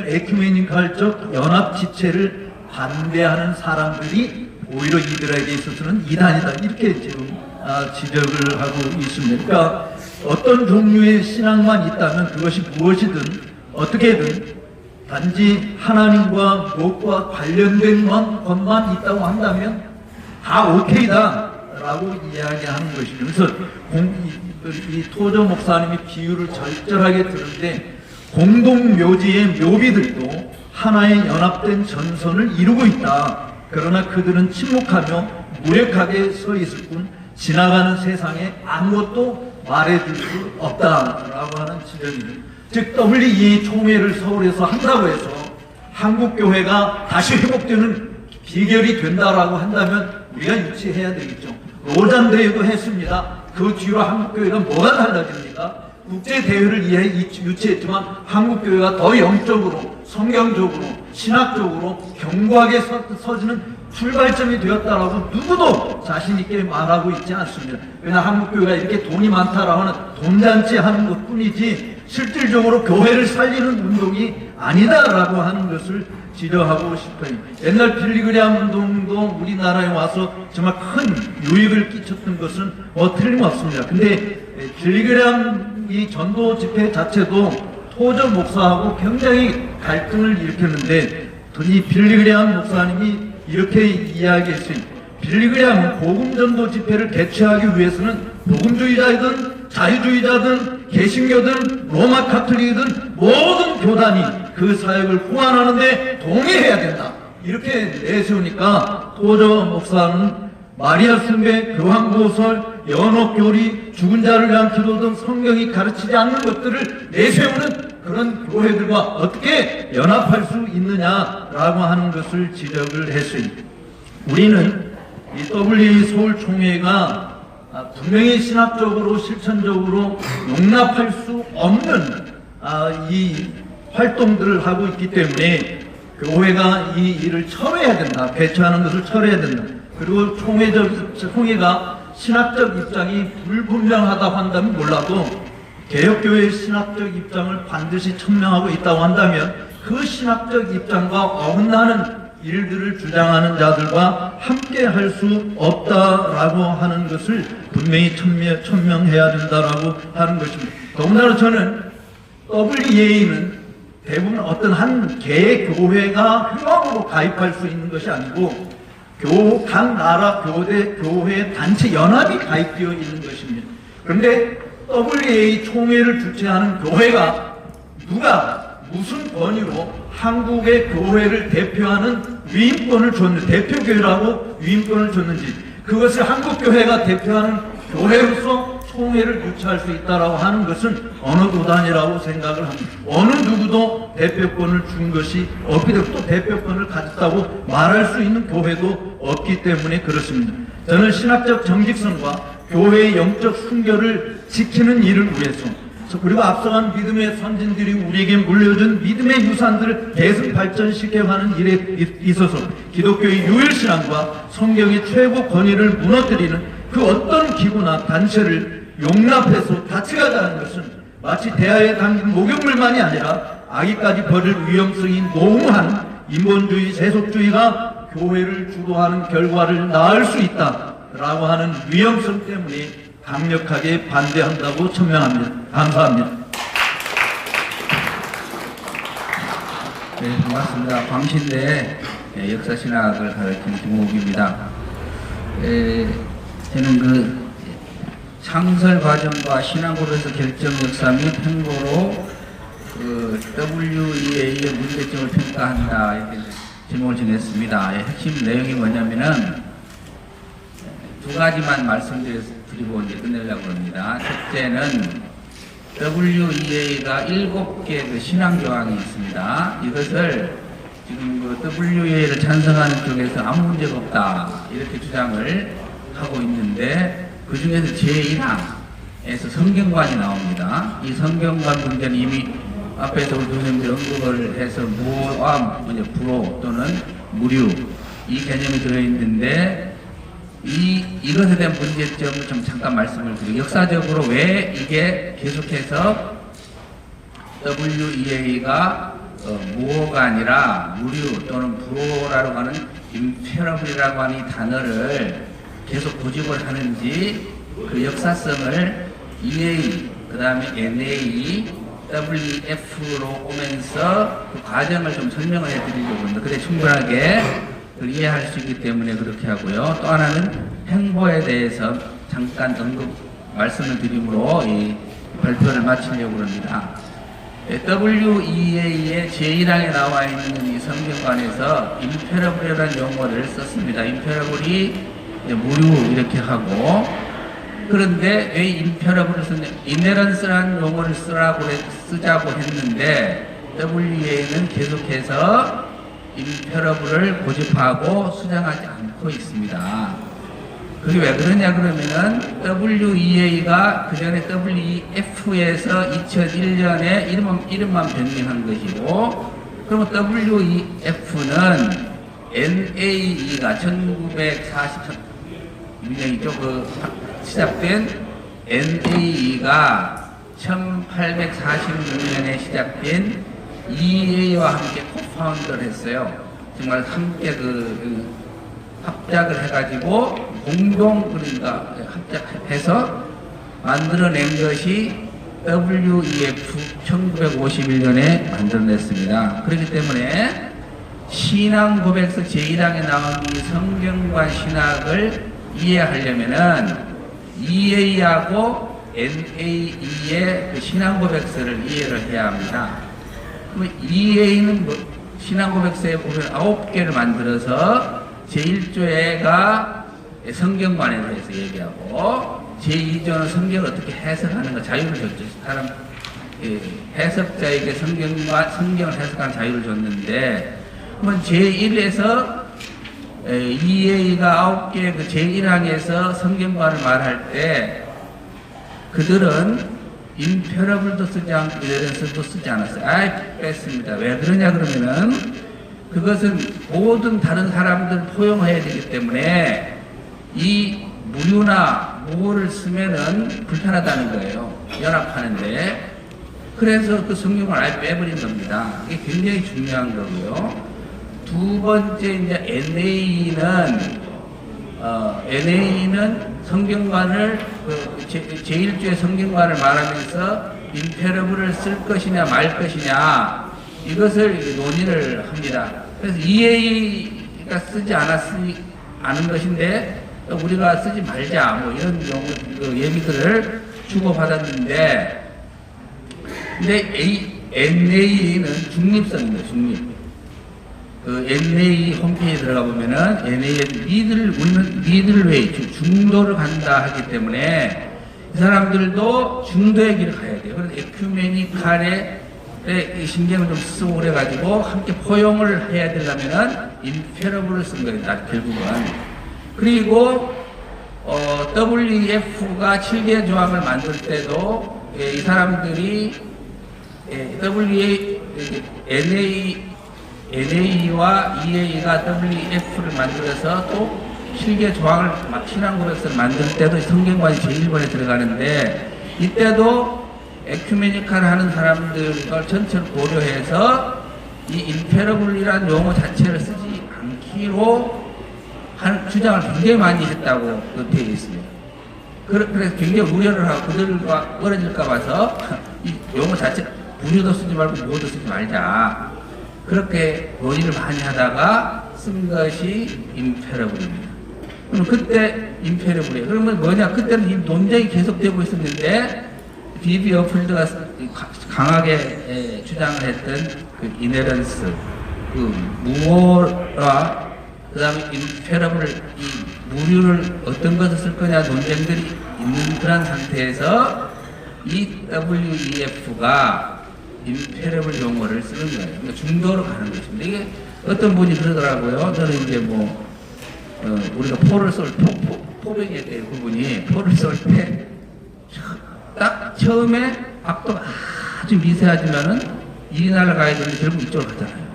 에큐메니컬적 연합 지체를 반대하는 사람들이 오히려 이들에게 있어서는 이단이다. 이렇게 지금 지적을 하고 있습니다. 그러니까 어떤 종류의 신앙만 있다면 그것이 무엇이든 어떻게든 단지 하나님과 무엇과 관련된 것만 있다고 한다면 다 오케이다 라고 이야기하는 것이죠. 그래서 이 토저 목사님이 비유를 절절하게 드는데 공동묘지의 묘비들도 하나의 연합된 전선을 이루고 있다. 그러나 그들은 침묵하며 무력하게 서 있을 뿐 지나가는 세상에 아무것도 말해줄 수 없다라고 하는 지적이죠. 즉 WEA 총회를 서울에서 한다고 해서 한국교회가 다시 회복되는 비결이 된다라고 한다면 우리가 유치해야 되겠죠. 로잔대회도 했습니다. 그 뒤로 한국교회가 뭐가 달라집니까? 국제대회를 유치했지만 한국교회가 더 영적으로, 성경적으로, 신학적으로 견고하게 서지는 출발점이 되었다라고 누구도 자신있게 말하고 있지 않습니다. 왜냐 한국교회가 이렇게 돈이 많다라고 하는 돈잔치 하는 것 뿐이지 실질적으로 교회를 살리는 운동이 아니다라고 하는 것을 지적하고 싶어요. 옛날 빌리그레암 운동도 우리나라에 와서 정말 큰 유익을 끼쳤던 것은 틀림없습니다. 근데 빌리그레암 이 전도 집회 자체도 토저 목사하고 굉장히 갈등을 일으켰는데 이 빌리그레암 목사님이 이렇게 이야기했어요. 빌리그레암은 복음 전도 집회를 개최하기 위해서는 복음주의자이든 자유주의자든 개신교든 로마 카톨릭이든 모든 교단이 그 사역을 후원하는데 동의해야 된다. 이렇게 내세우니까 토저 목사는 마리아 숭배, 교황보설, 연옥교리, 죽은 자를 위한 기도 등 성경이 가르치지 않는 것들을 내세우는 그런 교회들과 어떻게 연합할 수 있느냐라고 하는 것을 지적을 했어요. 우리는 이 WEA 서울 총회가 분명히 신학적으로 실천적으로 용납할 수 없는 이 활동들을 하고 있기 때문에 교회가 이 일을 철회해야 된다. 개최하는 것을 철회해야 된다. 그리고 총회가 신학적 입장이 불분명하다고 한다면 몰라도 개혁교회의 신학적 입장을 반드시 천명하고 있다고 한다면 그 신학적 입장과 어긋나는 일들을 주장하는 자들과 함께 할 수 없다라고 하는 것을 분명히 천명해야 된다라고 하는 것입니다. 더군다나 저는 WEA는 대부분 어떤 한 개의 교회가 회원으로 가입할 수 있는 것이 아니고 각 나라 교회 단체 연합이 가입되어 있는 것입니다. 그런데 WEA 총회를 주최하는 교회가 무슨 권위로 한국의 교회를 대표하는 위임권을 줬는지, 대표교회라고 위임권을 줬는지, 그것을 한국교회가 대표하는 교회로서 총회를 유치할 수 있다라고 하는 것은 어느 도단이라고 생각을 합니다. 어느 누구도 대표권을 준 것이 없기 때문에 또 대표권을 가졌다고 말할 수 있는 교회도 없기 때문에 그렇습니다. 저는 신학적 정직성과 교회의 영적 순결을 지키는 일을 위해서 그리고 앞서간 믿음의 선진들이 우리에게 물려준 믿음의 유산들을 계속 발전시켜가는 일에 있어서 기독교의 유일신앙과 성경의 최고 권위를 무너뜨리는 그 어떤 기구나 단체를 용납해서 같이 가자는 것은 마치 대하에 담긴 목욕물만이 아니라 아기까지 버릴 위험성이 노무한 인본주의, 세속주의가 교회를 주도하는 결과를 낳을 수 있다라고 하는 위험성 때문에 강력하게 반대한다고 천명합니다. 감사합니다. 네, 반갑습니다. 광신대 역사신학을 가르치는 김호욱입니다. 저는 그 창설 과정과 신앙고로에서 결정 역사 및 행보로 그 WEA의 문제점을 평가한다 이렇게 제목을 정했습니다. 핵심 내용이 뭐냐면은 두 가지만 말씀드리고 이제 끝내려고 합니다. 첫째는 WEA가 7개 그 신앙조항이 있습니다. 이것을 지금 그 WEA를 찬성하는 쪽에서 아무 문제가 없다 이렇게 주장을 하고 있는데 그 중에서 제1항에서 성경관이 나옵니다. 이 성경관 문제는 이미 앞에서 우리 교수님들이 언급을 해서 무와 불호 또는 무류 이 개념이 들어있는데 이것에 대한 문제점을 좀 잠깐 말씀을 드리고 역사적으로 왜 이게 계속해서 WEA가 무호가 아니라 무류 또는 불호라고 하는 임페러블이라고 하는 이 단어를 계속 고집을 하는지 그 역사성을 EA 그 다음에 NA WF로 오면서 그 과정을 좀 설명을 해드리려고 합니다. 그래 충분하게 이해할 수 있기 때문에 그렇게 하고요. 또 하나는 행보에 대해서 잠깐 말씀을 드림으로 이 발표를 마치려고 합니다. WEA의 제1항에 나와 있는 이 성경관에서 임페러블이라는 용어를 썼습니다. 임페러블이 무류 이렇게 하고 그런데 왜 임페러블을 쓰냐? 이네런스라는 용어를 쓰자고 했는데 WEA는 계속해서 임페러블을 고집하고 수정하지 않고 있습니다. 그게 왜 그러냐 그러면은 WEA가 그 전에 WEF에서 2001년에 이름만 변경한 것이고, 그러면 WEF는 NAE가 1946년이죠. 그 시작된 NAE가 1846년에 시작된 EA와 함께 코파운드를 했어요. 정말 함께 합작을 해가지고 공동 그러니까 합작해서 만들어낸 것이 WEF 1951년에 만들어냈습니다. 그렇기 때문에 신앙 고백서 제1항에 나온 이 성경관 신학을 이해하려면은 EA하고 NAE의 그 신앙 고백서를 이해를 해야 합니다. 그럼 EA는 신앙 고백서에 보면 9개를 만들어서 제1조가 성경관에 대해서 얘기하고, 제2조는 성경을 어떻게 해석하는 거 자유를 줬죠. 사람 해석자에게 성경을 해석하는 자유를 줬는데, 그러면 제1에서 EA가 9개 그 제1항에서 성경관을 말할 때 그들은 임페러블도 쓰지 않고 이네런스도 쓰지 않았어요. 아예 뺐습니다. 왜 그러냐 그러면은 그것은 모든 다른 사람들 포용해야 되기 때문에 이 무류나 무어를 쓰면은 불편하다는 거예요. 연합하는데. 그래서 그 성경을 아예 빼버린 겁니다. 이게 굉장히 중요한 거고요. 두 번째 이제 NAE는 성경관을 제1조의 성경관을 말하면서 임페러블을 쓸 것이냐 말 것이냐 이것을 논의를 합니다. 그래서 EA가 쓰지 않은 것인데 우리가 쓰지 말자 뭐 이런 얘기들을 주고받았는데, 근데 NAE는 중립성입니다. 중립. 그 NA 홈페이지에 들어가 보면은 NA의 미들웨이 중도를 간다 하기 때문에 이 사람들도 중도의 길을 가야 돼요. 그래서 에큐메니칼에 신경을 좀 쓰고 그래가지고 함께 포용을 해야 되려면은 임페러블을 쓴 거예요. 결국은. 그리고 WEF가 7개 조항을 만들 때도 이 사람들이 NAE와 EA가 WEF를 만들어서 또 7개 조항을 신앙고백서를 만들 때도 성경관이 제1번에 들어가는데, 이때도 에큐메니칼 하는 사람들을 전체를 고려해서 이 임페러블이라는 용어 자체를 쓰지 않기로 주장을 굉장히 많이 했다고 되어 있습니다. 그래서 굉장히 우려를 하고 그들과 멀어질까 봐서 이 용어 자체 무료도 쓰지 말고 무어도 쓰지 말자. 그렇게 논의를 많이 하다가 쓴 것이 임페러블입니다. 그럼 그때 임페러블이에요. 그러면 뭐냐? 그때는 이 논쟁이 계속되고 있었는데 비비 어플드가 강하게 주장을 했던 그 이네런스, 그 무어와 그 다음에 임페러블, 이 무류를 어떤 것을 쓸 거냐 논쟁들이 있는 그런 상태에서 이 WEF가 임페러블 용어를 쓰는 거예요. 그러니까 중도로 가는 것입니다. 이게 어떤 분이 그러더라고요. 저는 이제 우리가 포를 쏠 포병에 대해 그분이 포를 쏠 때 딱 처음에 각도가 아주 미세하지만은 이 날아가야 되는데 결국 이쪽으로 가잖아요.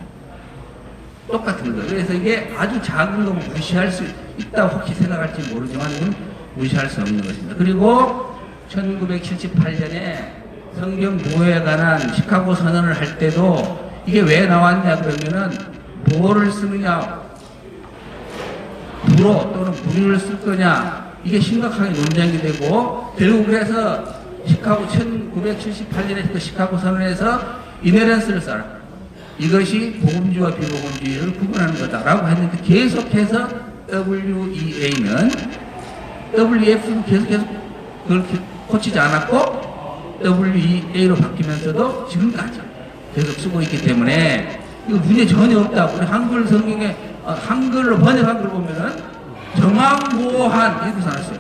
똑같은 거예요. 그래서 이게 아주 작은 거 무시할 수 있다고 혹시 생각할지 모르지만 이건 무시할 수 없는 것입니다. 그리고 1978년에 성경 무어에 관한 시카고 선언을 할 때도 이게 왜 나왔냐 그러면은 뭐를 쓰느냐, 불어 또는 무류를 쓸 거냐, 이게 심각하게 논쟁이 되고, 결국 그래서 1978년에 그 시카고 선언에서 이네런스를 써라. 이것이 복음주의와 비복음주의를 구분하는 거다라고 했는데, 계속해서 WEA는 WEF는 계속 그렇게 고치지 않았고 WEA로 바뀌면서도 지금까지 계속 쓰고 있기 때문에 이거 문제 전혀 없다고. 우리 한글 성경에 한글로 번역한 걸 보면은 정황보한 이렇게 써놨어요.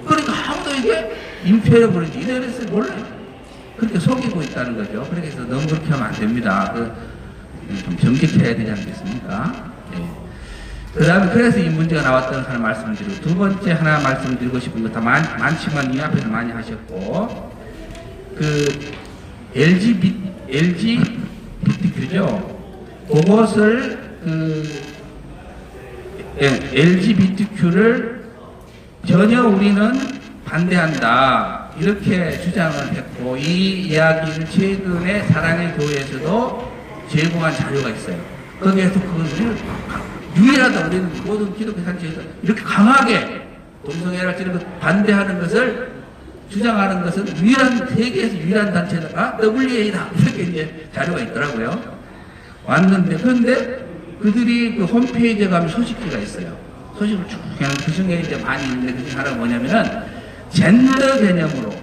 그러니까 아무도 또 이게 임페러블인지 이래서 몰라요. 그렇게 속이고 있다는 거죠. 그래서 너무 그렇게 하면 안 됩니다. 좀 정직해야 되지 않겠습니까? 예. 그 다음에 그래서 이 문제가 나왔다는 하나 말씀을 드리고, 두 번째 하나 말씀드리고 싶은 거 다 많지만 이 앞에서 많이 하셨고, LGBTQ죠. 그것을 LGBTQ를 전혀 우리는 반대한다 이렇게 주장을 했고, 이 이야기를 최근에 사랑의 교회에서도 제공한 자료가 있어요. 거기에서 그것을 유일하다, 우리는 모든 기독교 단체에서 이렇게 강하게 동성애를 반대하는 것을 주장하는 것은 세계에서 유일한 단체가 WA다 이렇게 이제 자료가 있더라고요. 왔는데, 그런데 그들이 그 홈페이지에 가면 소식지가 있어요. 소식을 쭉 그냥 그 중에 이제 많이 있는데, 그 중에 하나가 뭐냐면은 젠더 개념으로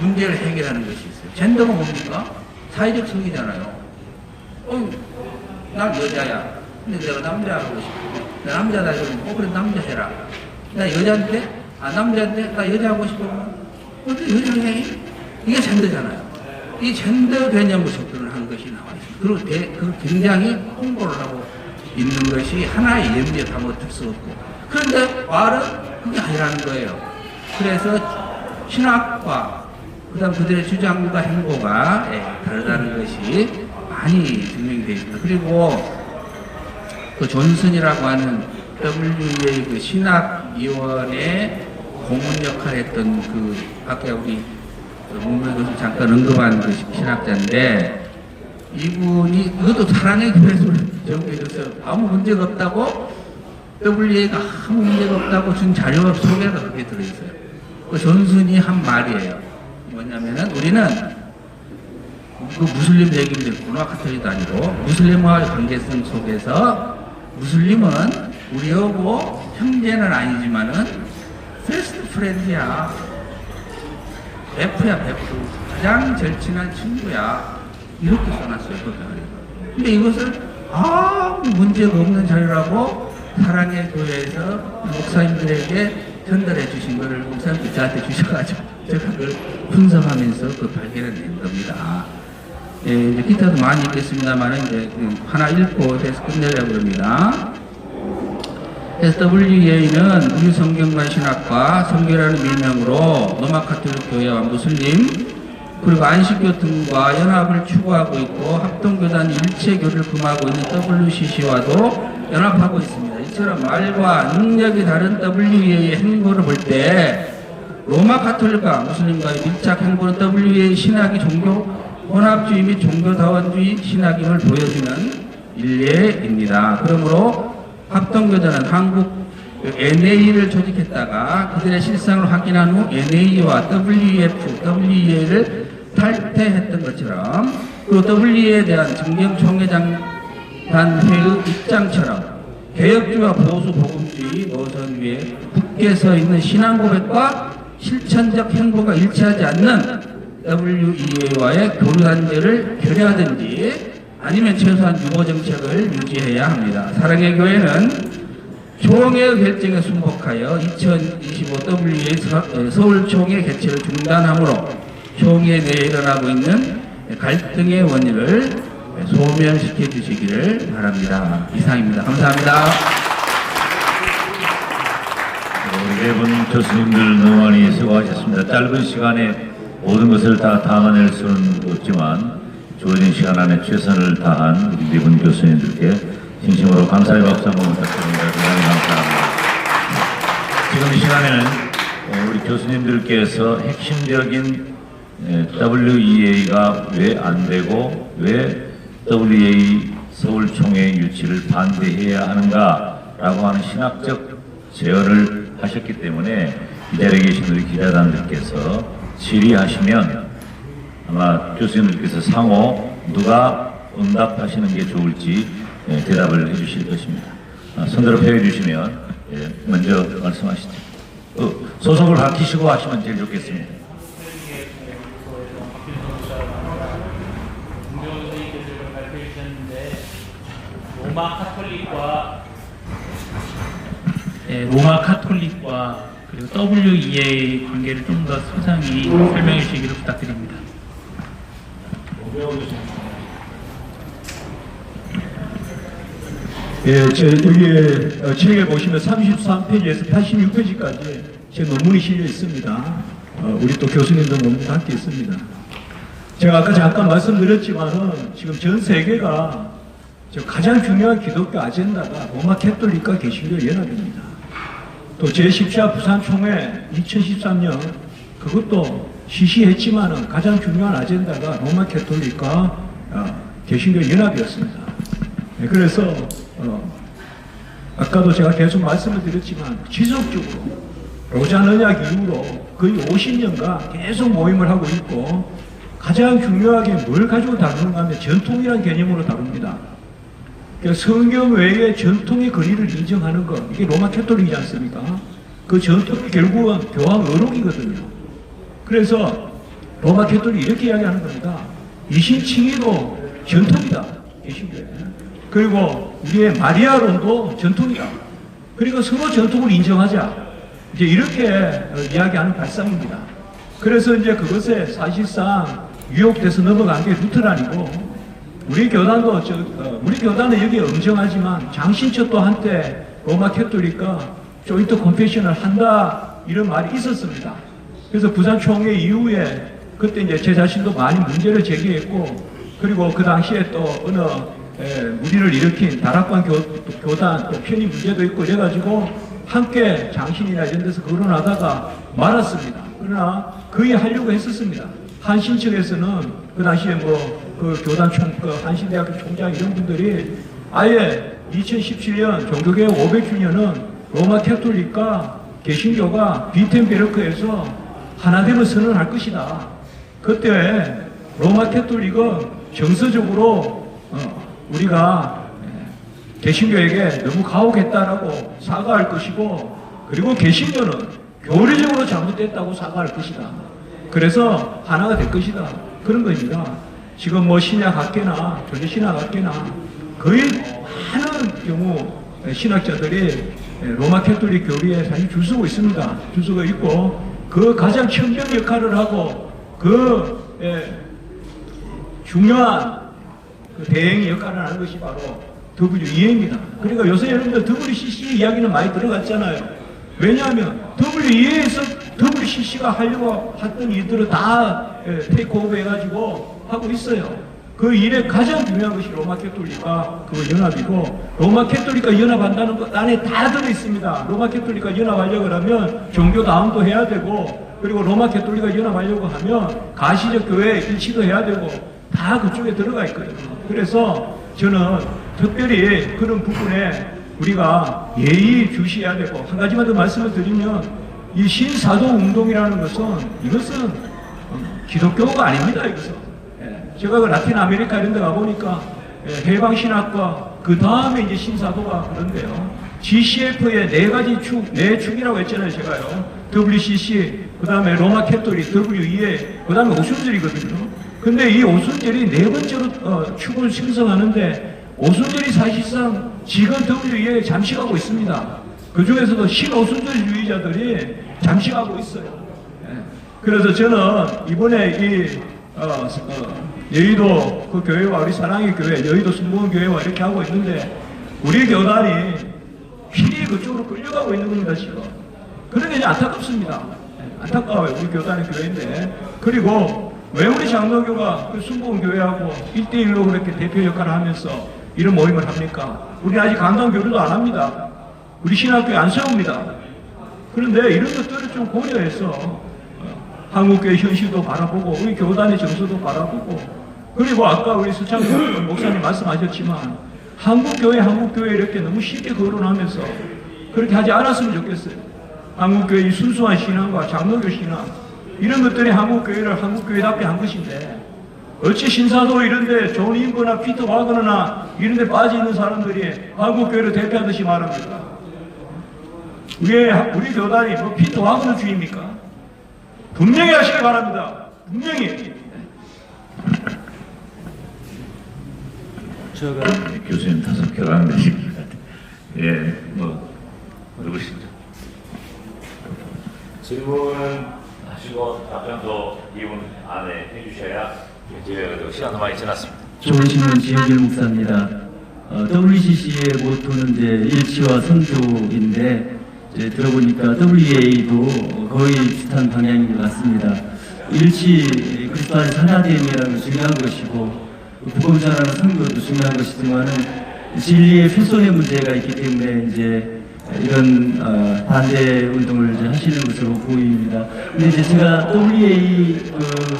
문제를 해결하는 것이 있어요. 젠더가 뭡니까? 사회적 성이잖아요. 난 여자야. 근데 내가 남자하고 싶어. 나 남자다 이러면, 그래 남자 해라. 나 여자인데, 남자인데 나 여자 하고 싶어. 근데 여자 해? 이게 젠더잖아요. 이 젠더 개념으로 접근을 한 것이 나와 있습니다. 그리고 그 굉장히 홍보를 하고 있는 것이 하나의 예문에 다 못할 수 없고. 그런데 말은 그게 아니라는 거예요. 그래서 신학과, 그 다음 그들의 주장과 행보가 다르다는 것이 많이 증명되어 있습니다. 그리고 그 존슨이라고 하는 WEA 그 신학위원회 고문 역할을 했던 아까 우리 문명 교수 잠깐 언급한 그 신학자인데, 이분이 그것도 사랑의 교회에서 정리해줬어요. 아무 문제가 없다고, WEA가 아무 문제가 없다고 준 자료 소개가 그렇게 들어있어요. 그 존슨이 한 말이에요. 뭐냐면은 우리는 그 무슬림 얘기인데구나, 카톨릭도 아니고 무슬림과의 관계성 속에서 무슬림은 우리하고 형제는 아니지만은 베스트 프렌드야. F야, F. 가장 절친한 친구야. 이렇게 써놨어요, 그 자리에. 근데 이것을 아무 문제가 없는 자료라고 사랑의 교회에서 목사님들에게 전달해 주신 것을 목사님들 저한테 주셔가지고 제가 그걸 분석하면서 발견을 낸 겁니다. 예, 이제 기타도 많이 있겠습니다만 이제 하나 읽고 해서 끝내려고 합니다. SWEA는 우리 성경관 신학과 성교라는 민명으로 로마 가톨릭 교회와 무슬림 그리고 안식교 등과 연합을 추구하고 있고, 합동교단 일체교를 금하고 있는 WCC와도 연합하고 있습니다. 이처럼 말과 능력이 다른 WEA의 행보를 볼 때 로마 가톨릭과 무슬림과의 밀착 행보는 WEA 신학이 종교 혼합주의 및 종교다원주의 신학임을 보여주는 일례입니다. 그러므로 합동교단은 한국 NA를 조직했다가 그들의 실상을 확인한 후 NA와 WEA를 탈퇴했던 것처럼, 그리고 WEA에 대한 정경총회장단회의 입장처럼 개혁주의와 보수 복음주의 노선 위에 굳게 서 있는 신앙 고백과 실천적 행보가 일치하지 않는 WEA와의 교류단계를 결여하든지 아니면 최소한 유보 정책을 유지해야 합니다. 사랑의 교회는 총회의 결정에 순복하여 2025 WEA 서울총회 개최를 중단하므로 총회 내에 일어나고 있는 갈등의 원인을 소멸시켜 주시기를 바랍니다. 이상입니다. 감사합니다. 네 분 교수님들 너무 많이 수고하셨습니다. 짧은 시간에 모든 것을 다 담아낼 수는 없지만 주어진 시간 안에 최선을 다한 우리 네 분 교수님들께 진심으로 감사의 박수 한번 부탁드립니다. 대단히 감사합니다. 지금 이 시간에는 우리 교수님들께서 핵심적인 WEA가 왜 안 되고 왜 WEA 서울총회 유치를 반대해야 하는가라고 하는 신학적 제언을 하셨기 때문에 이 자리에 계신 우리 기자단들께서 질의하시면 아마 교수님들께서 상호 누가 응답하시는 게 좋을지 대답을 해주실 것입니다. 손들어 펴주시면 먼저 말씀하시죠. 소속을 밝히시고 하시면 제일 좋겠습니다. 로마 카톨릭과 그리고 WEA 관계를 좀 더 소상히 설명해 주시기를 부탁드립니다. 예, 여기에 책에 보시면 33페이지에서 86페이지까지 제 논문이 실려 있습니다. 우리 또 교수님도 논문도 함께 있습니다. 제가 아까 잠깐 말씀드렸지만은 지금 전 세계가 가장 중요한 기독교 아젠다가 로마 캐톨릭과 개신교 연합입니다. 또 제14 부산 총회 2013년 그것도 시시했지만은 가장 중요한 아젠다가 로마 캐톨릭과 개신교 연합이었습니다. 네, 그래서 아까도 제가 계속 말씀을 드렸지만 지속적으로 로잔 언약 이후로 거의 50년간 계속 모임을 하고 있고 가장 중요하게 뭘 가지고 다루는가 하면 전통이라는 개념으로 다룹니다. 그러니까 성경 외에 전통의 권위를 인정하는 것, 이게 로마 캐톨릭이지 않습니까? 그 전통이 결국은 교황 의록이거든요. 그래서 로마 캐톨릭이 이렇게 이야기하는 겁니다. 이신칭의도 전통이다. 개신교에. 그리고 우리의 마리아론도 전통이다. 그리고 서로 전통을 인정하자. 이제 이렇게 이야기하는 발상입니다. 그래서 이제 그것에 사실상 유혹돼서 넘어간 게 루터란이고, 우리 교단도 우리 교단은 여기 엄정하지만 장신처도 한때 로마 캐톨릭과 조인트 컨페셔널 한다 이런 말이 있었습니다. 그래서 부산 총회 이후에 그때 이제 제 자신도 많이 문제를 제기했고, 그리고 그 당시에 또 어느 무리를 일으킨 다락방 교단 또 편의 문제도 있고 이래가지고 함께 장신이나 이런 데서 거론하다가 말았습니다. 그러나 거의 하려고 했었습니다. 한신 측에서는 그 당시에 그 교단 한신대학교 총장 이런 분들이 아예 2017년 종교개혁 500주년은 로마 캐톨릭과 개신교가 비텐베르크에서 하나됨을 선언할 것이다. 그때 로마 캐톨릭은 정서적으로 우리가 개신교에게 너무 가혹했다라고 사과할 것이고, 그리고 개신교는 교리적으로 잘못됐다고 사과할 것이다. 그래서 하나가 될 것이다. 그런 겁니다. 지금 신약학계나 조지신학학계나 거의 많은 경우 신학자들이 로마 캐톨릭 교리에 사실 줄 서고 있습니다. 줄 서고 있고, 그 가장 청정 역할을 하고 중요한 대행 역할을 하는 것이 바로 WEA입니다. 그러니까 요새 여러분들 WCC 이야기는 많이 들어갔잖아요. 왜냐하면 WEA에서 WCC가 하려고 했던 일들을 다 테이크오버 해가지고 하고 있어요. 그 일에 가장 중요한 것이 로마 캐톨릭과 그 연합이고, 로마 캐톨릭과 연합한다는 것 안에 다 들어있습니다. 로마 캐톨릭과 연합하려고 하면 종교 다음도 해야 되고, 그리고 로마 캐톨릭과 연합하려고 하면 가시적 교회 일치도 해야 되고, 다 그쪽에 들어가 있거든요. 그래서 저는 특별히 그런 부분에 우리가 예의 주시해야 되고, 한 가지만 더 말씀을 드리면 이 신사도 운동이라는 것은 이것은 기독교가 아닙니다. 이것은 제가 그 라틴 아메리카 이런 데 가보니까 해방신학과 그 다음에 이제 신사도가 그런데요. GCF의 네 축이라고 했잖아요. 제가요. WCC, 그 다음에 로마 캐톨릭, WEA, 그 다음에 오순절이거든요. 근데 이 오순절이 네 번째로 축을 형성하는데, 오순절이 사실상 지금 WEA에 잠식하고 있습니다. 그 중에서도 신오순절주의자들이 잠식하고 있어요. 그래서 저는 이번에 이 여의도 그 교회와 우리 사랑의 교회, 여의도 순복음 교회와 이렇게 하고 있는데, 우리 교단이 필히 그쪽으로 끌려가고 있는 겁니다, 지금. 그런 게 이제 안타깝습니다. 안타까워요, 우리 교단의 교회인데. 그리고 왜 우리 장로교가 그 순복음 교회하고 1대1로 그렇게 대표 역할을 하면서 이런 모임을 합니까? 우리는 아직 강단 교류도 안 합니다. 우리 신학교에 안 세웁니다. 그런데 이런 것들을 좀 고려해서 한국교회 현실도 바라보고, 우리 교단의 정서도 바라보고, 그리고 아까 우리 서창근 목사님 말씀하셨지만 한국교회 이렇게 너무 쉽게 거론하면서 그렇게 하지 않았으면 좋겠어요. 한국교회의 순수한 신앙과 장로교 신앙, 이런 것들이 한국교회를 한국교회답게 한 것인데, 어찌 신사도 이런데 존 인버나 피터 와그너나 이런데 빠져있는 사람들이 한국교회를 대표하듯이 말합니다. 우리 교단이 피터 와그너 주의입니까? 분명히 하시기 바랍니다. 분명히. 제가 교수님 다소 격앙되실 것 같아요. 누구시죠? 질문하시고 답변도 2분 안에 해주셔야 저희가 시간도 많이 지났습니다. 좋으시는 지영길 목사입니다. WCC의 모토는 이제 일치와 선조인데 이제 들어보니까 WEA도 거의 비슷한 방향인 것 같습니다. 일치 그리스도 안에서 하나됨이라는 게 중요한 것이고 복음 전하는 선교도 중요한 것이지만은 진리의 훼손의 문제가 있기 때문에 이제 이런 반대 운동을 이제 하시는 것으로 보입니다. 근데 이제 제가 WEA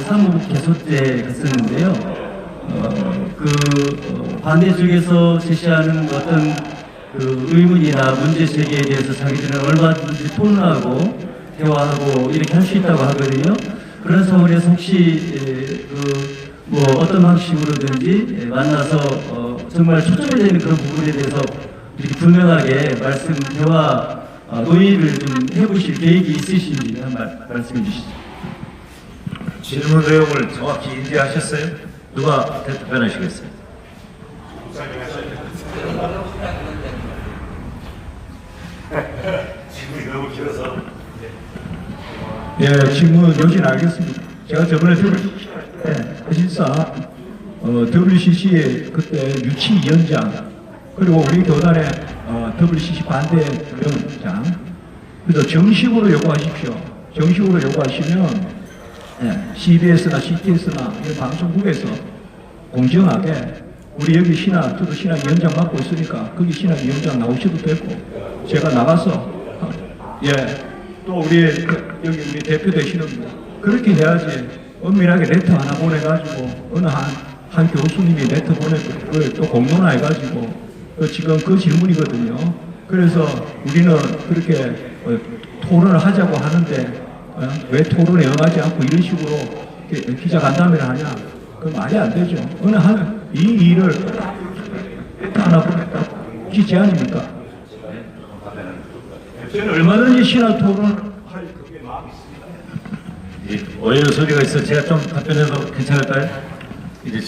사무국 개소 때 갔었는데요. 반대 쪽에서 제시하는 어떤 의문이나 문제 제기에 대해서 자기들은 얼마든지 토론하고 대화하고 이렇게 할 수 있다고 하거든요. 그런 서울에서 혹시 뭐 어떤 방식으로든지 만나서 정말 초점이 되는 그런 부분에 대해서 이렇게 분명하게 대화 논의를 좀 해보실 계획이 있으신지 한번 말씀해 주시죠. 질문 내용을 정확히 인지하셨어요? 누가 답변하시겠어요? 질문이 너무 길어서. 예, 질문 요지는 알겠습니다. 제가 저번에 사실상 WCC의 그때 유치위원장 그리고 우리 교단의 WCC 반대위원장 그래서 정식으로 요구하십시오. 정식으로 요구하시면 CBS나 CTS나 이런 방송국에서 공정하게 우리 여기 저도 신학위원장 맡고 있으니까 거기 신학위원장 나오셔도 되고 제가 나가서 또 여기 우리 대표 되시는 분 그렇게 해야지 엄밀하게 레터 하나 보내가지고 어느 한 교수님이 레터 보내고 그걸 또 공론화해가지고 지금 그 질문이거든요. 그래서 우리는 그렇게 토론을 하자고 하는데 왜 토론에 응하지 않고 이런 식으로 기자 간담회를 하냐? 그 말이 안 되죠. 어느 이 일을 레터 하나 보냈다고 혹시 제안입니까? 저는 얼마든지 신학 토론을 할 그게 마음이 있습니다. 오해의 소리가 있어 제가 좀 답변해도 괜찮을까요? 이제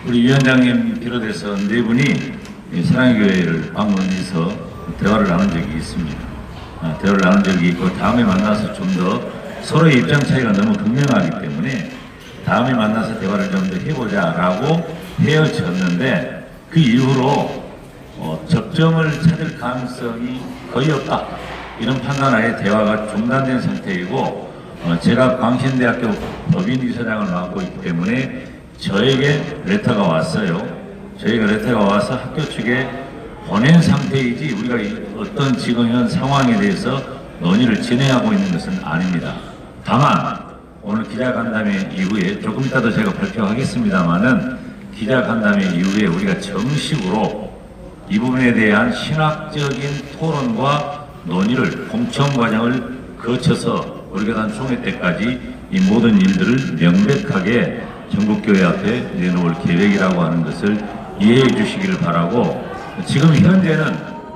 우리 위원장님 비롯해서 네 분이 사랑의 교회를 방문해서 대화를 나눈 적이 있습니다. 대화를 나눈 적이 있고 다음에 만나서 좀 더 서로의 입장 차이가 너무 극명하기 때문에 다음에 만나서 대화를 좀 더 해보자라고 헤어졌는데 그 이후로 접점을 찾을 가능성이 거의 없다. 이런 판단하에 대화가 중단된 상태이고 제가 광신대학교 법인이사장을 맡고 있기 때문에 저에게 레터가 왔어요. 저희가 레터가 와서 학교 측에 보낸 상태이지 우리가 어떤 지금 현 상황에 대해서 논의를 진행하고 있는 것은 아닙니다. 다만 오늘 기자간담회 이후에 조금 이따도 제가 발표하겠습니다마는 기자간담회 이후에 우리가 정식으로 이 부분에 대한 신학적인 토론과 논의를 공청 과정을 거쳐서 우리 교단 총회 때까지 이 모든 일들을 명백하게 전국교회 앞에 내놓을 계획이라고 하는 것을 이해해 주시기를 바라고 지금 현재는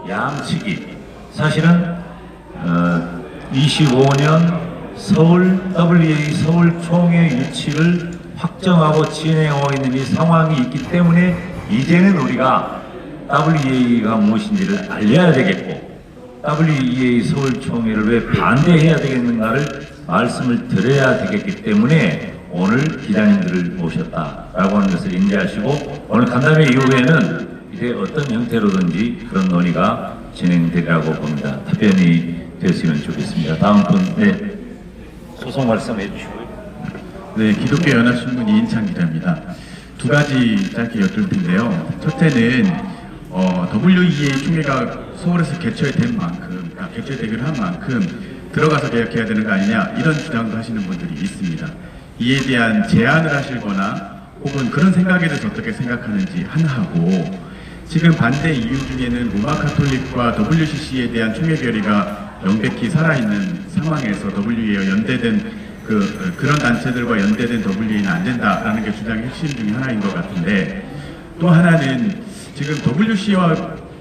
양측이 사실은 25년 WEA 서울 총회 유치를 확정하고 진행하고 있는 이 상황이 있기 때문에 이제는 우리가 WEA가 무엇인지를 알려야 되겠고 WEA 서울 총회를 왜 반대해야 되겠는가를 말씀을 드려야 되겠기 때문에 오늘 기자님들을 모셨다라고 하는 것을 인지하시고 오늘 간담회 이후에는 이제 어떤 형태로든지 그런 논의가 진행되리라고 봅니다. 답변이 됐으면 좋겠습니다. 다음 분, 소송 말씀해 주시고요. 네, 기독교 연합신문 이인창 기자입니다. 두 가지 짧게 여쭐 텐데요. 첫째는 WEA 총회가 서울에서 개최된 만큼, 개최되기로 한 만큼 들어가서 개혁해야 되는 거 아니냐 이런 주장도 하시는 분들이 있습니다. 이에 대한 제안을 하시거나 혹은 그런 생각에 대해서 어떻게 생각하는지 하나하고 지금 반대 이유 중에는 로마 카톨릭과 WCC에 대한 총회 결의가 명백히 살아있는 상황에서 WEA와 연대된 그런 단체들과 연대된 WEA는 안 된다라는 게 주장의 핵심 중에 하나인 것 같은데 또 하나는 지금 WCC와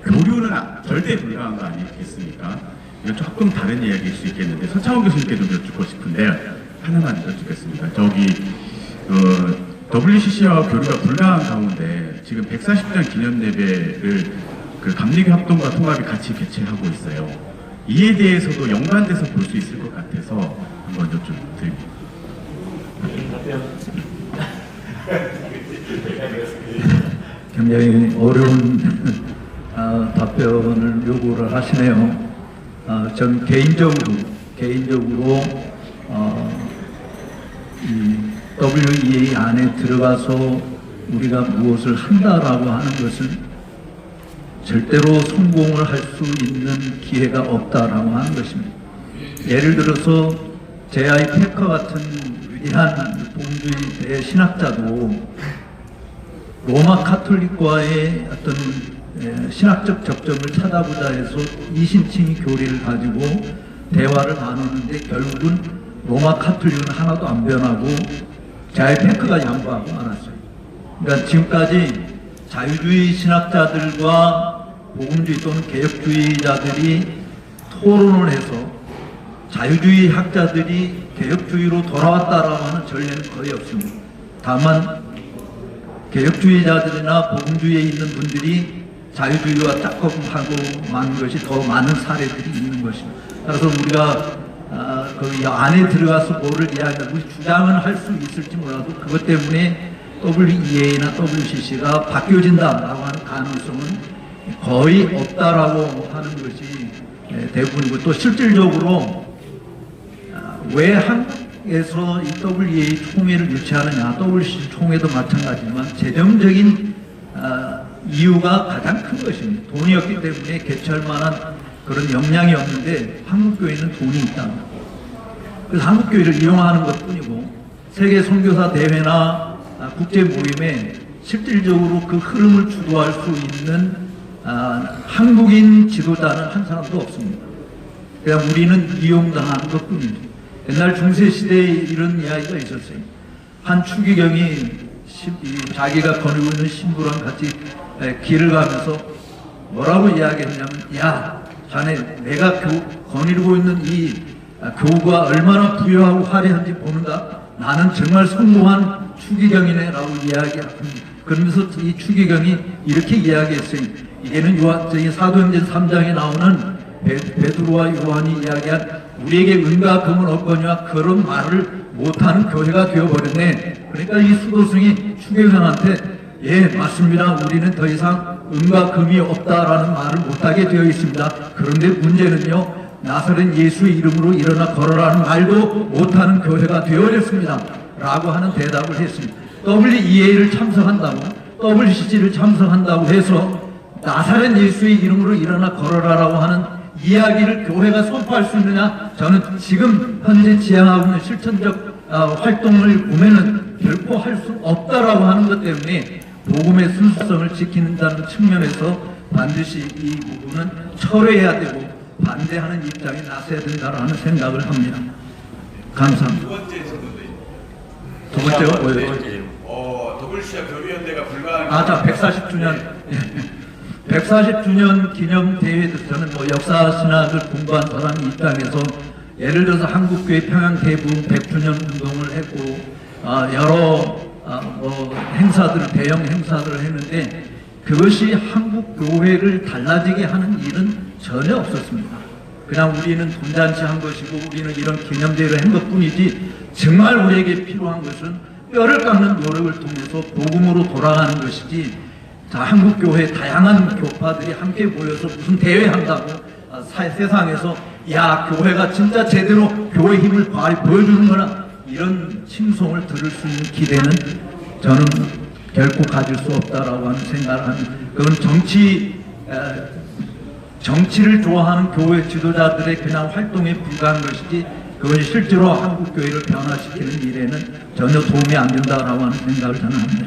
교류는 절대 불가한 거 아니겠습니까? 이건 조금 다른 이야기일 수 있겠는데 서창원 교수님께 좀 여쭙고 싶은데 하나만 여쭙겠습니다. WCC와 교류가 불가한 가운데 지금 140장 기념예배를 감리교 합동과 통합이 같이 개최하고 있어요. 이에 대해서도 연관돼서 볼 수 있을 것 같아서 한번 여쭤드립니다. 굉장히 어려운 답변을 요구를 하시네요. 전 개인적으로 이 WEA 안에 들어가서 우리가 무엇을 한다라고 하는 것은 절대로 성공을 할 수 있는 기회가 없다라고 하는 것입니다. 예를 들어서 J.I. 패커 같은 위대한 복음주의 신학자도 로마 카톨릭과의 어떤 신학적 접점을 찾아보자 해서 이신칭의 교리를 가지고 대화를 나누는데 결국은 로마 카톨릭은 하나도 안 변하고 J.I. 패커가 양보하고 말았어요. 그러니까 지금까지 자유주의 신학자들과 복음주의 또는 개혁주의자들이 토론을 해서 자유주의 학자들이 개혁주의로 돌아왔다라고 하는 전례는 거의 없습니다. 다만 개혁주의자들이나 복음주의에 있는 분들이 자유주의와 짝꿍하고 만 것이 더 많은 사례들이 있는 것입니다. 그래서 우리가 그 안에 들어가서 뭐를 이야기하고 우리 주장은 할 수 있을지 몰라도 그것 때문에 WEA나 WCC가 바뀌어진다라고 하는 가능성은 거의 없다라고 하는 것이 대부분이고, 또 실질적으로 왜 한국에서 이 WEA 총회를 유치하느냐, WCC 총회도 마찬가지지만 재정적인 이유가 가장 큰 것입니다. 돈이 없기 때문에 개최할 만한 그런 역량이 없는데 한국교회는 돈이 있다. 그래서 한국교회를 이용하는 것뿐이고, 세계 선교사 대회나 국제 모임에 실질적으로 그 흐름을 주도할 수 있는 한국인 지도자는 한 사람도 없습니다. 그냥 우리는 이용당하는 것뿐입니다. 옛날 중세시대에 이런 이야기가 있었어요. 한 추기경이 자기가 거느리고 있는 신부랑 같이 길을 가면서 뭐라고 이야기했냐면, 야, 자네 내가 거느리고 있는 이 교우가 얼마나 부유하고 화려한지 보는가? 나는 정말 성공한 추기경이네 라고 이야기합니다. 그러면서 이 추기경이 이렇게 이야기했어요. 이게는 사도행전 3장에 나오는 베드로와 요한이 이야기한 우리에게 은과 금은 없거니와 그런 말을 못하는 교회가 되어버렸네. 그러니까 이 수도승이 추기경한테 예, 맞습니다. 우리는 더 이상 은과 금이 없다라는 말을 못하게 되어 있습니다. 그런데 문제는요, 나사렛 예수의 이름으로 일어나 걸어라는 말도 못하는 교회가 되어버렸습니다. 라고 하는 대답을 했습니다. WEA를 참석한다고, WCC를 참석한다고 해서 나사렛 예수의 이름으로 일어나 걸어라라고 하는 이야기를 교회가 선포할 수 있느냐? 저는 지금 현재 지향하고 있는 실천적 활동을 보면은 결코 할 수 없다라고 하는 것 때문에 복음의 순수성을 지킨다는 측면에서 반드시 이 부분은 철회해야 되고 반대하는 입장에 나서야 된다라는 생각을 합니다. 감사합니다. 두 번째가 뭐예요? WCC와 교류연대가 불가한. 자, 140주년. 140주년 기념 대회도 저는 역사 신학을 공부한 사람 입장에서 예를 들어서 한국교회 평양 대부흥 100주년 운동을 했고 여러 행사들을, 대형 행사들을 했는데 그것이 한국 교회를 달라지게 하는 일은 전혀 없었습니다. 그냥 우리는 돈잔치 한 것이고 우리는 이런 기념대회를 한 것뿐이지, 정말 우리에게 필요한 것은 뼈를 깎는 노력을 통해서 복음으로 돌아가는 것이지, 한국 교회 다양한 교파들이 함께 모여서 무슨 대회 한다고 세상에서 야, 교회가 진짜 제대로 교회 힘을 보여주는 거나 이런 칭송을 들을 수 있는 기대는 저는 결코 가질 수 없다라고 하는 생각을 합니다. 그건 정치를 좋아하는 교회 지도자들의 그냥 활동에 불과한 것이지, 그것이 실제로 한국 교회를 변화시키는 일에는 전혀 도움이 안 된다라고 하는 생각을 저는 합니다.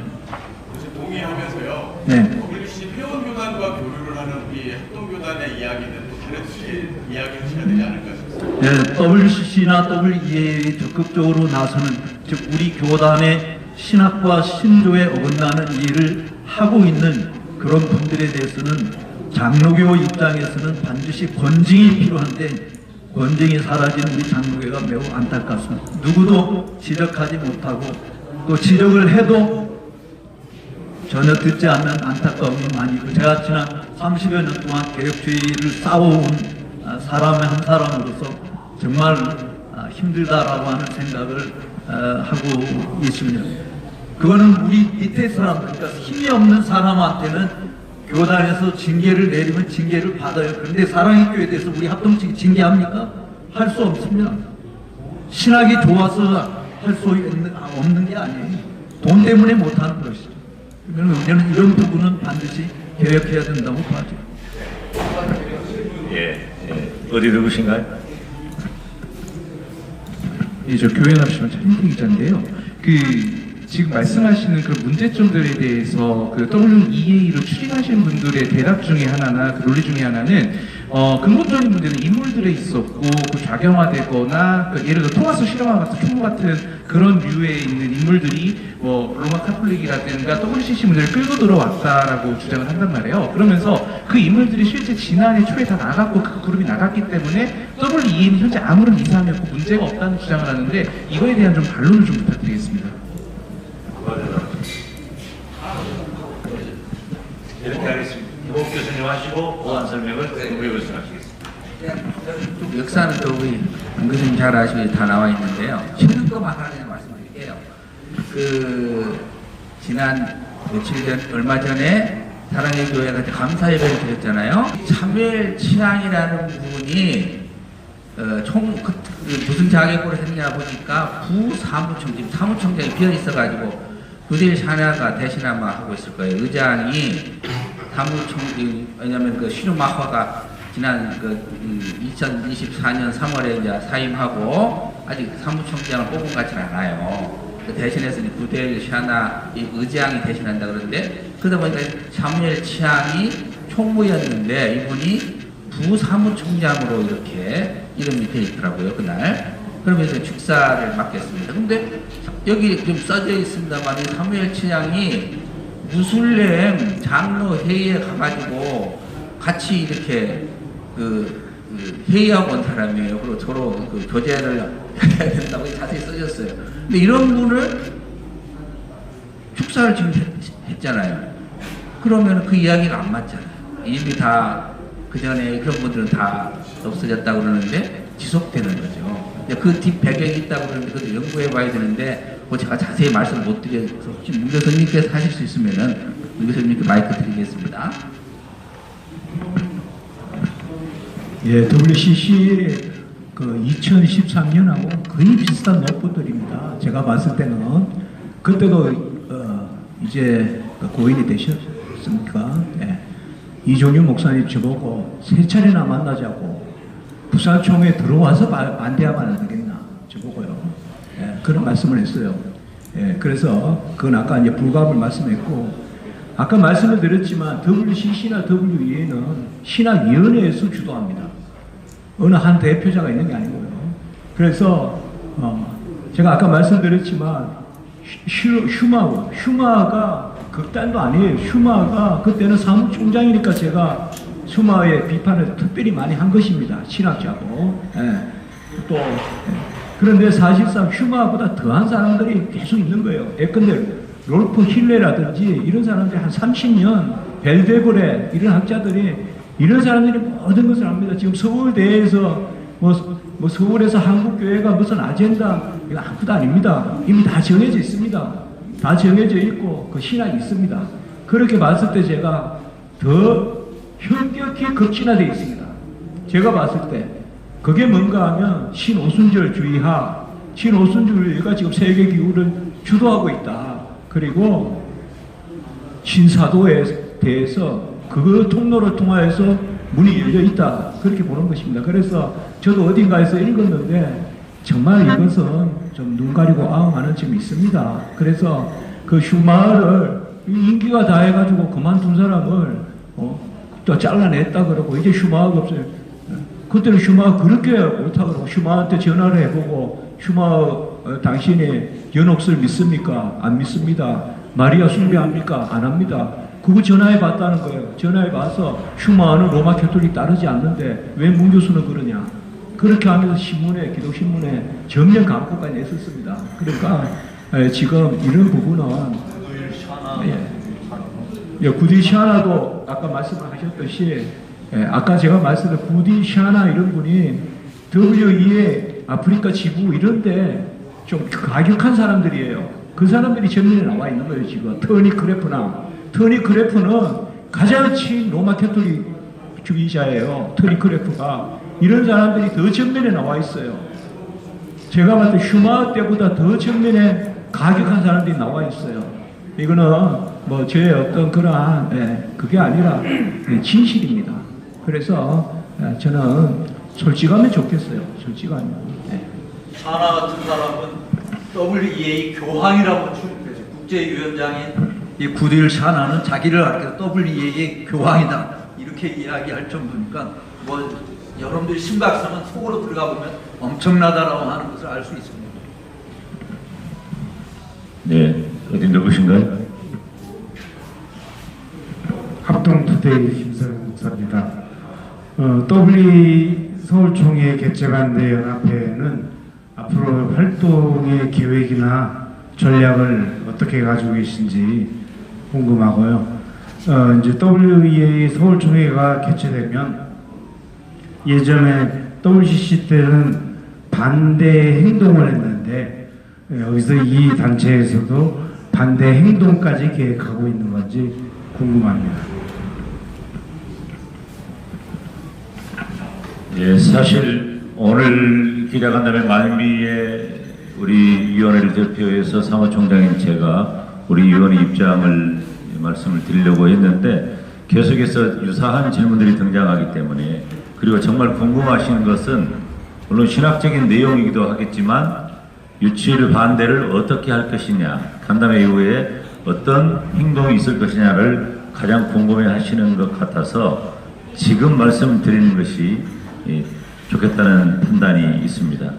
동의하면서요. 네. WCC 회원교단과 교류를 하는 우리 합동교단의 이야기는 또 다르게 이야기하셔야 되지 않을까 싶습니다. 네, WCC나 WEA에 적극적으로 나서는, 즉 우리 교단의 신학과 신조에 어긋나는 일을 하고 있는 그런 분들에 대해서는 장로교 입장에서는 반드시 권징이 필요한데 권징이 사라진 우리 장로교가 매우 안타깝습니다. 누구도 지적하지 못하고 또 지적을 해도 전혀 듣지 않는 안타까움이 많이 있고, 제가 지난 30여 년 동안 개혁주의를 싸워온 사람 한 사람으로서 정말 힘들다라고 하는 생각을 하고 있습니다. 그거는 우리 밑에 사람, 그러니까 힘이 없는 사람한테는 교단에서 징계를 내리면 징계를 받아요. 그런데 사랑의 교회에 대해서 우리 합동측이 징계합니까? 할 수 없습니다. 신학이 좋아서 할 수 없는 게 아니에요. 돈 때문에 못하는 것이죠. 그러면 우리는 이런 부분은 반드시 개혁해야 된다고 봐죠. 어디 누구신가요? 예, 저 교회 납치원 차림태 기자인데요. 지금 말씀하시는 그 문제점들에 대해서 그 WEA로 출입하시는 분들의 대답 중에 하나나 그 논리 중에 하나는 근본적인 문제는 인물들에 있었고 그 좌경화되거나 그 예를 들어 토마스 실험화 같은 총무 같은 그런 류에 있는 인물들이 뭐 로마 카톨릭이라든가 WCC 문제를 끌고 들어왔다라고 주장을 한단 말이에요. 그러면서 그 인물들이 실제 지난해 초에 다 나갔고 그 그룹이 나갔기 때문에 WEA는 현재 아무런 이상이 없고 문제가 없다는 주장을 하는데 이거에 대한 좀 반론을 좀 부탁드리겠습니다. 이렇게 하겠습니다. 이복 교수님 하시고 보완 설명을 우리 교수님 하시겠습니다. 역사는 또 우리 안 교수님 잘 아시고 다 나와 있는데요. 쉬는 것만 하나 말씀드릴게요. 지난 며칠 전 얼마 전에 사랑의 교회가 감사 예배를 드렸잖아요. 사무엘 치앙이라는 분이 무슨 자격으로 했냐 보니까 부사무총장, 사무총장이 비어 있어가지고 구딜 샤나가 대신 아마 하고 있을 거예요. 의장이 사무총장, 왜냐면 그 슈르마허가 지난 2024년 3월에 이제 사임하고 아직 사무총장을 뽑은 것 같지는 않아요. 그 대신해서 구딜 샤나 의장이 대신한다 그러는데 그러다 보니까 사무엘 치앙이 총무였는데 이분이 부사무총장으로 이렇게 이름이 되어 있더라고요, 그날. 그러면서 축사를 맡겼습니다. 근데 여기 좀 써져 있습니다만 사무엘 치앙이 무술렘 장로 회의에 가가지고 같이 이렇게 회의하고 온 사람이에요. 그리고 서로 교제를 해야 된다고 자세히 써졌어요. 근데 이런 분을 축사를 지금 했잖아요. 그러면 그 이야기가 안 맞잖아요. 이미 다 그 전에 그런 분들은 다 없어졌다고 그러는데 지속되는 거죠. 그 뒷 배경이 있다고 그러는데 그것도 연구해 봐야 되는데 그거 제가 자세히 말씀 못 드려서 혹시 문 교수님께서 하실 수 있으면은 문 교수님께 마이크 드리겠습니다. 예, WCC 그 2013년하고 거의 비슷한 노포들입니다. 제가 봤을 때는 그때도 이제 고인이 되셨습니까? 예. 이종윤 목사님 저보고 세 차례나 만나자고 부산총회에 들어와서 반대하면 안 되겠나 저보고요. 예, 그런 말씀을 했어요. 예, 그래서 그건 아까 이제 불가합을 말씀했고 아까 말씀을 드렸지만 WCC나 WEA는 신학위원회에서 주도합니다. 어느 한 대표자가 있는 게 아니고요. 그래서 제가 아까 말씀드렸지만 슈마가 극단도 아니에요. 슈마가 그때는 사무총장이니까 제가 슈마의 비판을 특별히 많이 한 것입니다. 신학자고. 예. 또 그런데 사실상 슈마보다 더한 사람들이 계속 있는 거예요. 예컨대 롤프 힐레라든지 이런 사람들이 한 30년 벨데브레 이런 학자들이 이런 사람들이 모든 것을 합니다. 지금 서울대에서 뭐 서울에서 한국교회가 무슨 아젠다 이거 아무것도 아닙니다. 이미 다 정해져 있습니다. 다 정해져 있고 그 신학이 있습니다. 그렇게 봤을 때 제가 더 현격히 극진화되어 있습니다. 제가 봤을 때 그게 뭔가 하면 신오순절주의가 지금 세계 기후를 주도하고 있다. 그리고 신사도에 대해서 그 통로를 통하여서 문이 열려 있다. 그렇게 보는 것입니다. 그래서 저도 어딘가에서 읽었는데 정말 이것은 좀 눈 가리고 아웅하는 점이 있습니다. 그래서 그 슈마를 인기가 다 해가지고 그만둔 사람을 또 잘라냈다 그러고 이제 슈마가 없어요. 그때는 슈마가 그렇게 옳다 그러고 슈마한테 전화를 해보고 슈마 당신이 연옥설 믿습니까? 안 믿습니다. 마리아 숭배합니까? 안 합니다. 그거 전화해 봤다는 거예요. 전화해 봐서 슈마는 로마 캐톨릭 따르지 않는데 왜 문 교수는 그러냐. 그렇게 하면서 기독신문에 정면 광고까지 냈었습니다. 그러니까 지금 이런 부분은 구디 시아나도 아까 말씀을 하셨듯이 아까 제가 말씀드린 부디 샤나 이런 분이 WEA 아프리카 지부 이런데 좀 가격한 사람들이에요. 그 사람들이 전면에 나와 있는 거예요 지금. 터니 크래프는 가장 친 로마 캐톨릭 주의자예요. 터니 크래프가. 이런 사람들이 더 전면에 나와 있어요. 제가 봤을 때 슈마 때보다 더 전면에 가격한 사람들이 나와 있어요. 이거는 뭐 제 어떤 그러한 그게 아니라 진실입니다. 그래서 저는 솔직하면 좋겠어요. 솔직하면. 샤나 같은 사람은 WEA 교황이라고 출입해서 국제위원장인 이 구딜 샤나는 자기를 가리켜 WEA 교황이다 이렇게 이야기할 정도니까 뭐 여러분들이 심각성은 속으로 들어가 보면 엄청나다라고 하는 것을 알 수 있습니다. 네, 어디 누구신가요? 합동투데이 김서영 목사입니다. WE 서울총회 개최반대 연합회는 앞으로 활동의 계획이나 전략을 어떻게 가지고 계신지 궁금하고요. 이제 WEA 서울총회가 개최되면 예전에 WCC 때는 반대 행동을 했는데 여기서 이 단체에서도 반대 행동까지 계획하고 있는 건지 궁금합니다. 예, 사실 오늘 기자간담회 만미에 우리 위원회를 대표해서 사무총장인 제가 우리 위원회 입장을 말씀을 드리려고 했는데 계속해서 유사한 질문들이 등장하기 때문에 그리고 정말 궁금하신 것은 물론 신학적인 내용이기도 하겠지만 유치를 반대를 어떻게 할 것이냐, 간담회 이후에 어떤 행동이 있을 것이냐를 가장 궁금해 하시는 것 같아서 지금 말씀드리는 것이 좋겠다는 판단이 있습니다.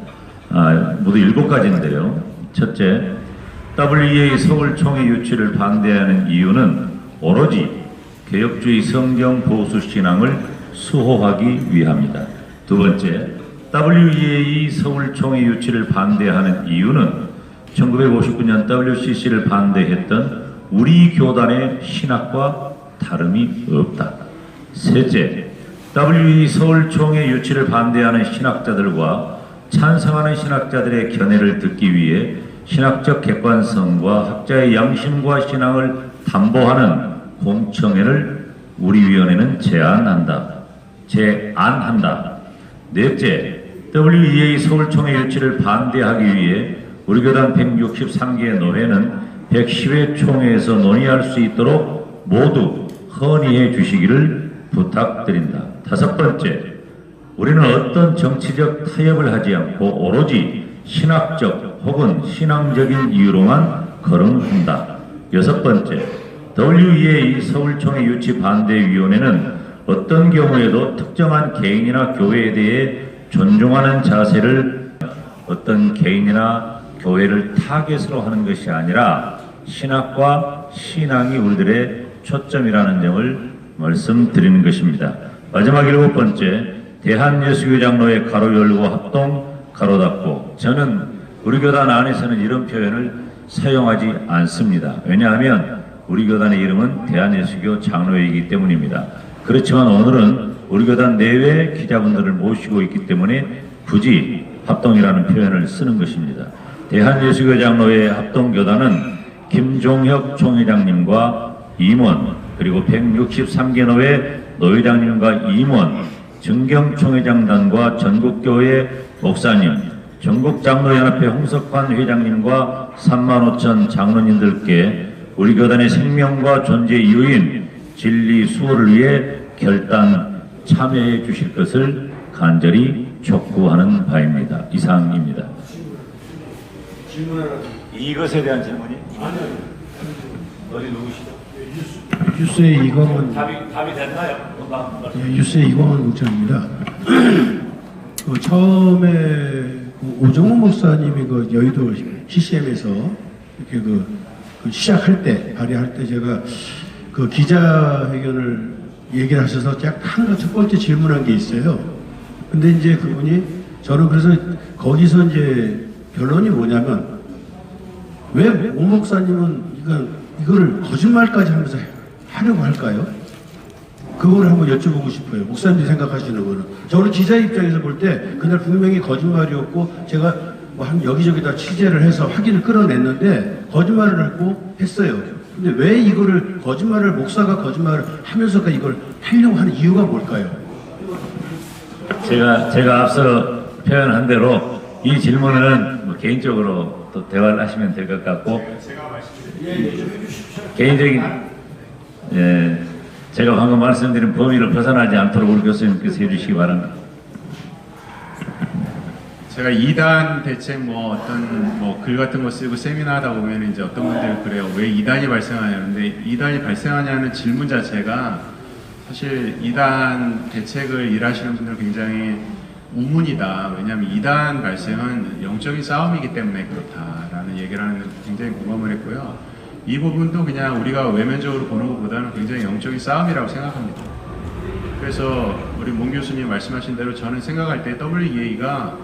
모두 7가지인데요. 첫째, WEA 서울총회 유치를 반대하는 이유는 오로지 개혁주의 성경 보수 신앙을 수호하기 위함이다. 두 번째, WEA 서울총회 유치를 반대하는 이유는 1959년 WCC를 반대했던 우리 교단의 신학과 다름이 없다. 셋째, WEA 서울총회 유치를 반대하는 신학자들과 찬성하는 신학자들의 견해를 듣기 위해 신학적 객관성과 학자의 양심과 신앙을 담보하는 공청회를 우리 위원회는 제안한다. 넷째, WEA 서울총회 유치를 반대하기 위해 우리 교단 163개 노회는 110회 총회에서 논의할 수 있도록 모두 헌의해 주시기를 부탁드린다. 다섯 번째, 우리는 어떤 정치적 타협을 하지 않고 오로지 신학적 혹은 신앙적인 이유로만 거론한다. 여섯 번째, WEA 서울총회 유치 반대위원회는 어떤 경우에도 특정한 개인이나 교회에 대해 존중하는 자세를 어떤 개인이나 교회를 타겟으로 하는 것이 아니라 신학과 신앙이 우리들의 초점이라는 점을 말씀드리는 것입니다. 마지막 7번째, 대한예수교장로회 가로 열고 합동 가로 닫고. 저는 우리 교단 안에서는 이런 표현을 사용하지 않습니다. 왜냐하면 우리 교단의 이름은 대한예수교 장로회이기 때문입니다. 그렇지만 오늘은 우리 교단 내외 기자분들을 모시고 있기 때문에 굳이 합동이라는 표현을 쓰는 것입니다. 대한예수교 장로회 합동교단은 김종혁 총회장님과 임원, 그리고 163개 노회 노회장님과 임원, 증경총회장단과 전국교회 목사님, 전국장로연합회 홍석환 회장님과 35,000 장로님들께 우리 교단의 생명과 존재 이유인 진리 수호를 위해 결단 참여해 주실 것을 간절히 촉구하는 바입니다. 이상입니다. 이것에 대한 질문이? 아니요. 어디 누구시죠? 뉴스의 이광원. 답이 됐나요? 뉴스의 이광원 목사입니다. 처음에 오정훈 목사님이 여의도 CCM에서 이렇게 시작할 때, 발의할 때 제가 기자회견을 얘기를 하셔서 약간 첫 번째 질문한 게 있어요. 근데 이제 그분이 저는 그래서 거기서 이제 결론이 뭐냐면 왜 오 목사님은 이거를 거짓말까지 하면서 하려고 할까요? 그거를 한번 여쭤보고 싶어요. 목사님들이 생각하시는 거는. 저는 기자 입장에서 볼 때 그날 분명히 거짓말이었고 제가 뭐 한 여기저기다 취재를 해서 확인을 끌어냈는데 거짓말을 하고 했어요. 근데 왜 이거를 거짓말을 목사가 거짓말을 하면서까지 이걸 하려고 하는 이유가 뭘까요? 제가 앞서 표현한 대로 이 질문은 뭐 개인적으로 또 대화를 하시면 될 것 같고 개인적인 제가 방금 말씀드린 범위를 벗어나지 않도록 우리 교수님께서 해주시기 바랍니다. 제가 이단 대책 뭐 어떤 뭐 글 같은 거 쓰고 세미나 하다 보면 이제 어떤 분들이 그래요. 왜 이단이 발생하냐는데 이단이 발생하냐는 질문 자체가 사실 이단 대책을 일하시는 분들은 굉장히 우문이다. 왜냐하면 이단 발생은 영적인 싸움이기 때문에 그렇다라는 얘기를 하는데 굉장히 공감을 했고요. 이 부분도 그냥 우리가 외면적으로 보는 것보다는 굉장히 영적인 싸움이라고 생각합니다. 그래서 우리 몽 교수님 말씀하신 대로 저는 생각할 때 WEA가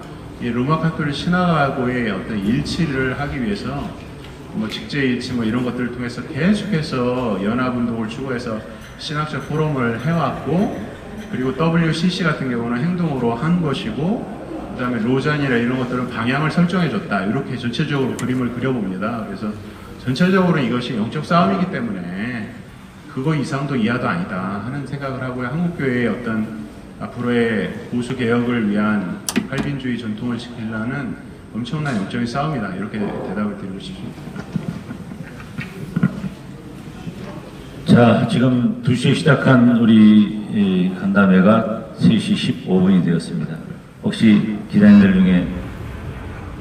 이 로마 카톨릭 신학하고의 어떤 일치를 하기 위해서 뭐 직제일치 뭐 이런 것들을 통해서 계속해서 연합운동을 추구해서 신학적 포럼을 해왔고, 그리고 WCC 같은 경우는 행동으로 한 것이고, 그 다음에 로잔이나 이런 것들은 방향을 설정해줬다. 이렇게 전체적으로 그림을 그려봅니다. 그래서 전체적으로 이것이 영적 싸움이기 때문에 그거 이상도 이하도 아니다 하는 생각을 하고요. 한국교회의 어떤 앞으로의 보수 개혁을 위한 칼빈주의 전통을 지키려는 엄청난 영적인 싸움이다. 이렇게 대답을 드리고 싶습니다. 자, 지금 2시에 시작한 우리 간담회가 3시 15분이 되었습니다. 혹시 기자님들 중에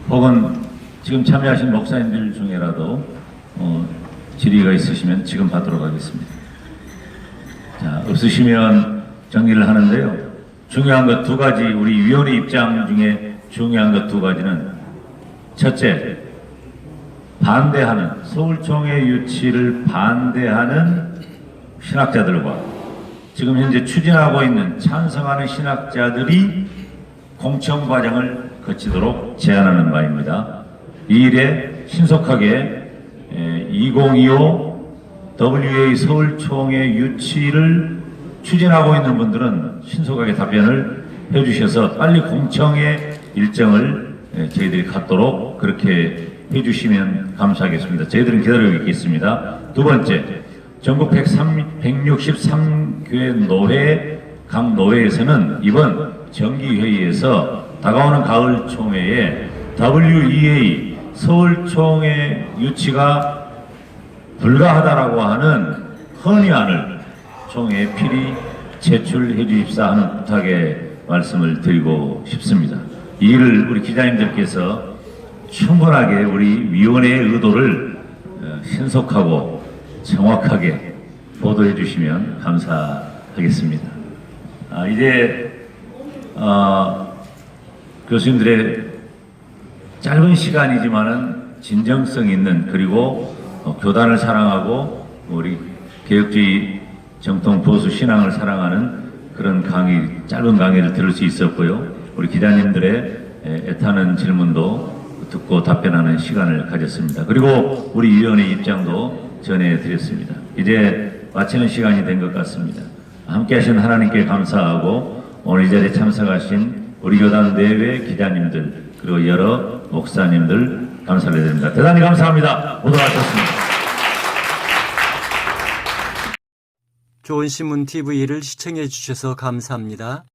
혹은 지금 참여하신 목사님들 중에라도 질의가 있으시면 지금 받도록 하겠습니다. 자, 없으시면 정리를 하는데요. 중요한 것 2가지, 우리 위원회 입장 중에 중요한 것 2가지는 첫째, 반대하는, 서울총회 유치를 반대하는 신학자들과 지금 현재 추진하고 있는 찬성하는 신학자들이 공청 과정을 거치도록 제안하는 바입니다. 이 일에 신속하게 2025 WEA 서울총회 유치를 추진하고 있는 분들은 신속하게 답변을 해주셔서 빨리 공청회 일정을 저희들이 갖도록 그렇게 해주시면 감사하겠습니다. 저희들은 기다리고 있겠습니다. 2번째, 전국 163교회 노회, 각 노회에서는 이번 정기회의에서 다가오는 가을 총회에 WEA 서울총회 유치가 불가하다라고 하는 헌의안을 총회에 필히 제출해 주십사 하는 부탁의 말씀을 드리고 싶습니다. 이 일을 우리 기자님들께서 충분하게 우리 위원회의 의도를 신속하고 정확하게 보도해 주시면 감사하겠습니다. 이제 교수님들의 짧은 시간이지만은 진정성 있는, 그리고 교단을 사랑하고 우리 개혁주의 정통 보수 신앙을 사랑하는 그런 강의, 짧은 강의를 들을 수 있었고요. 우리 기자님들의 애타는 질문도 듣고 답변하는 시간을 가졌습니다. 그리고 우리 위원회 입장도 전해드렸습니다. 이제 마치는 시간이 된 것 같습니다. 함께 하신 하나님께 감사하고 오늘 이 자리에 참석하신 우리 교단 내외 기자님들 그리고 여러 목사님들 감사를 드립니다. 대단히 감사합니다. 모두 마쳤습니다. 좋은 신문 TV를 시청해 주셔서 감사합니다.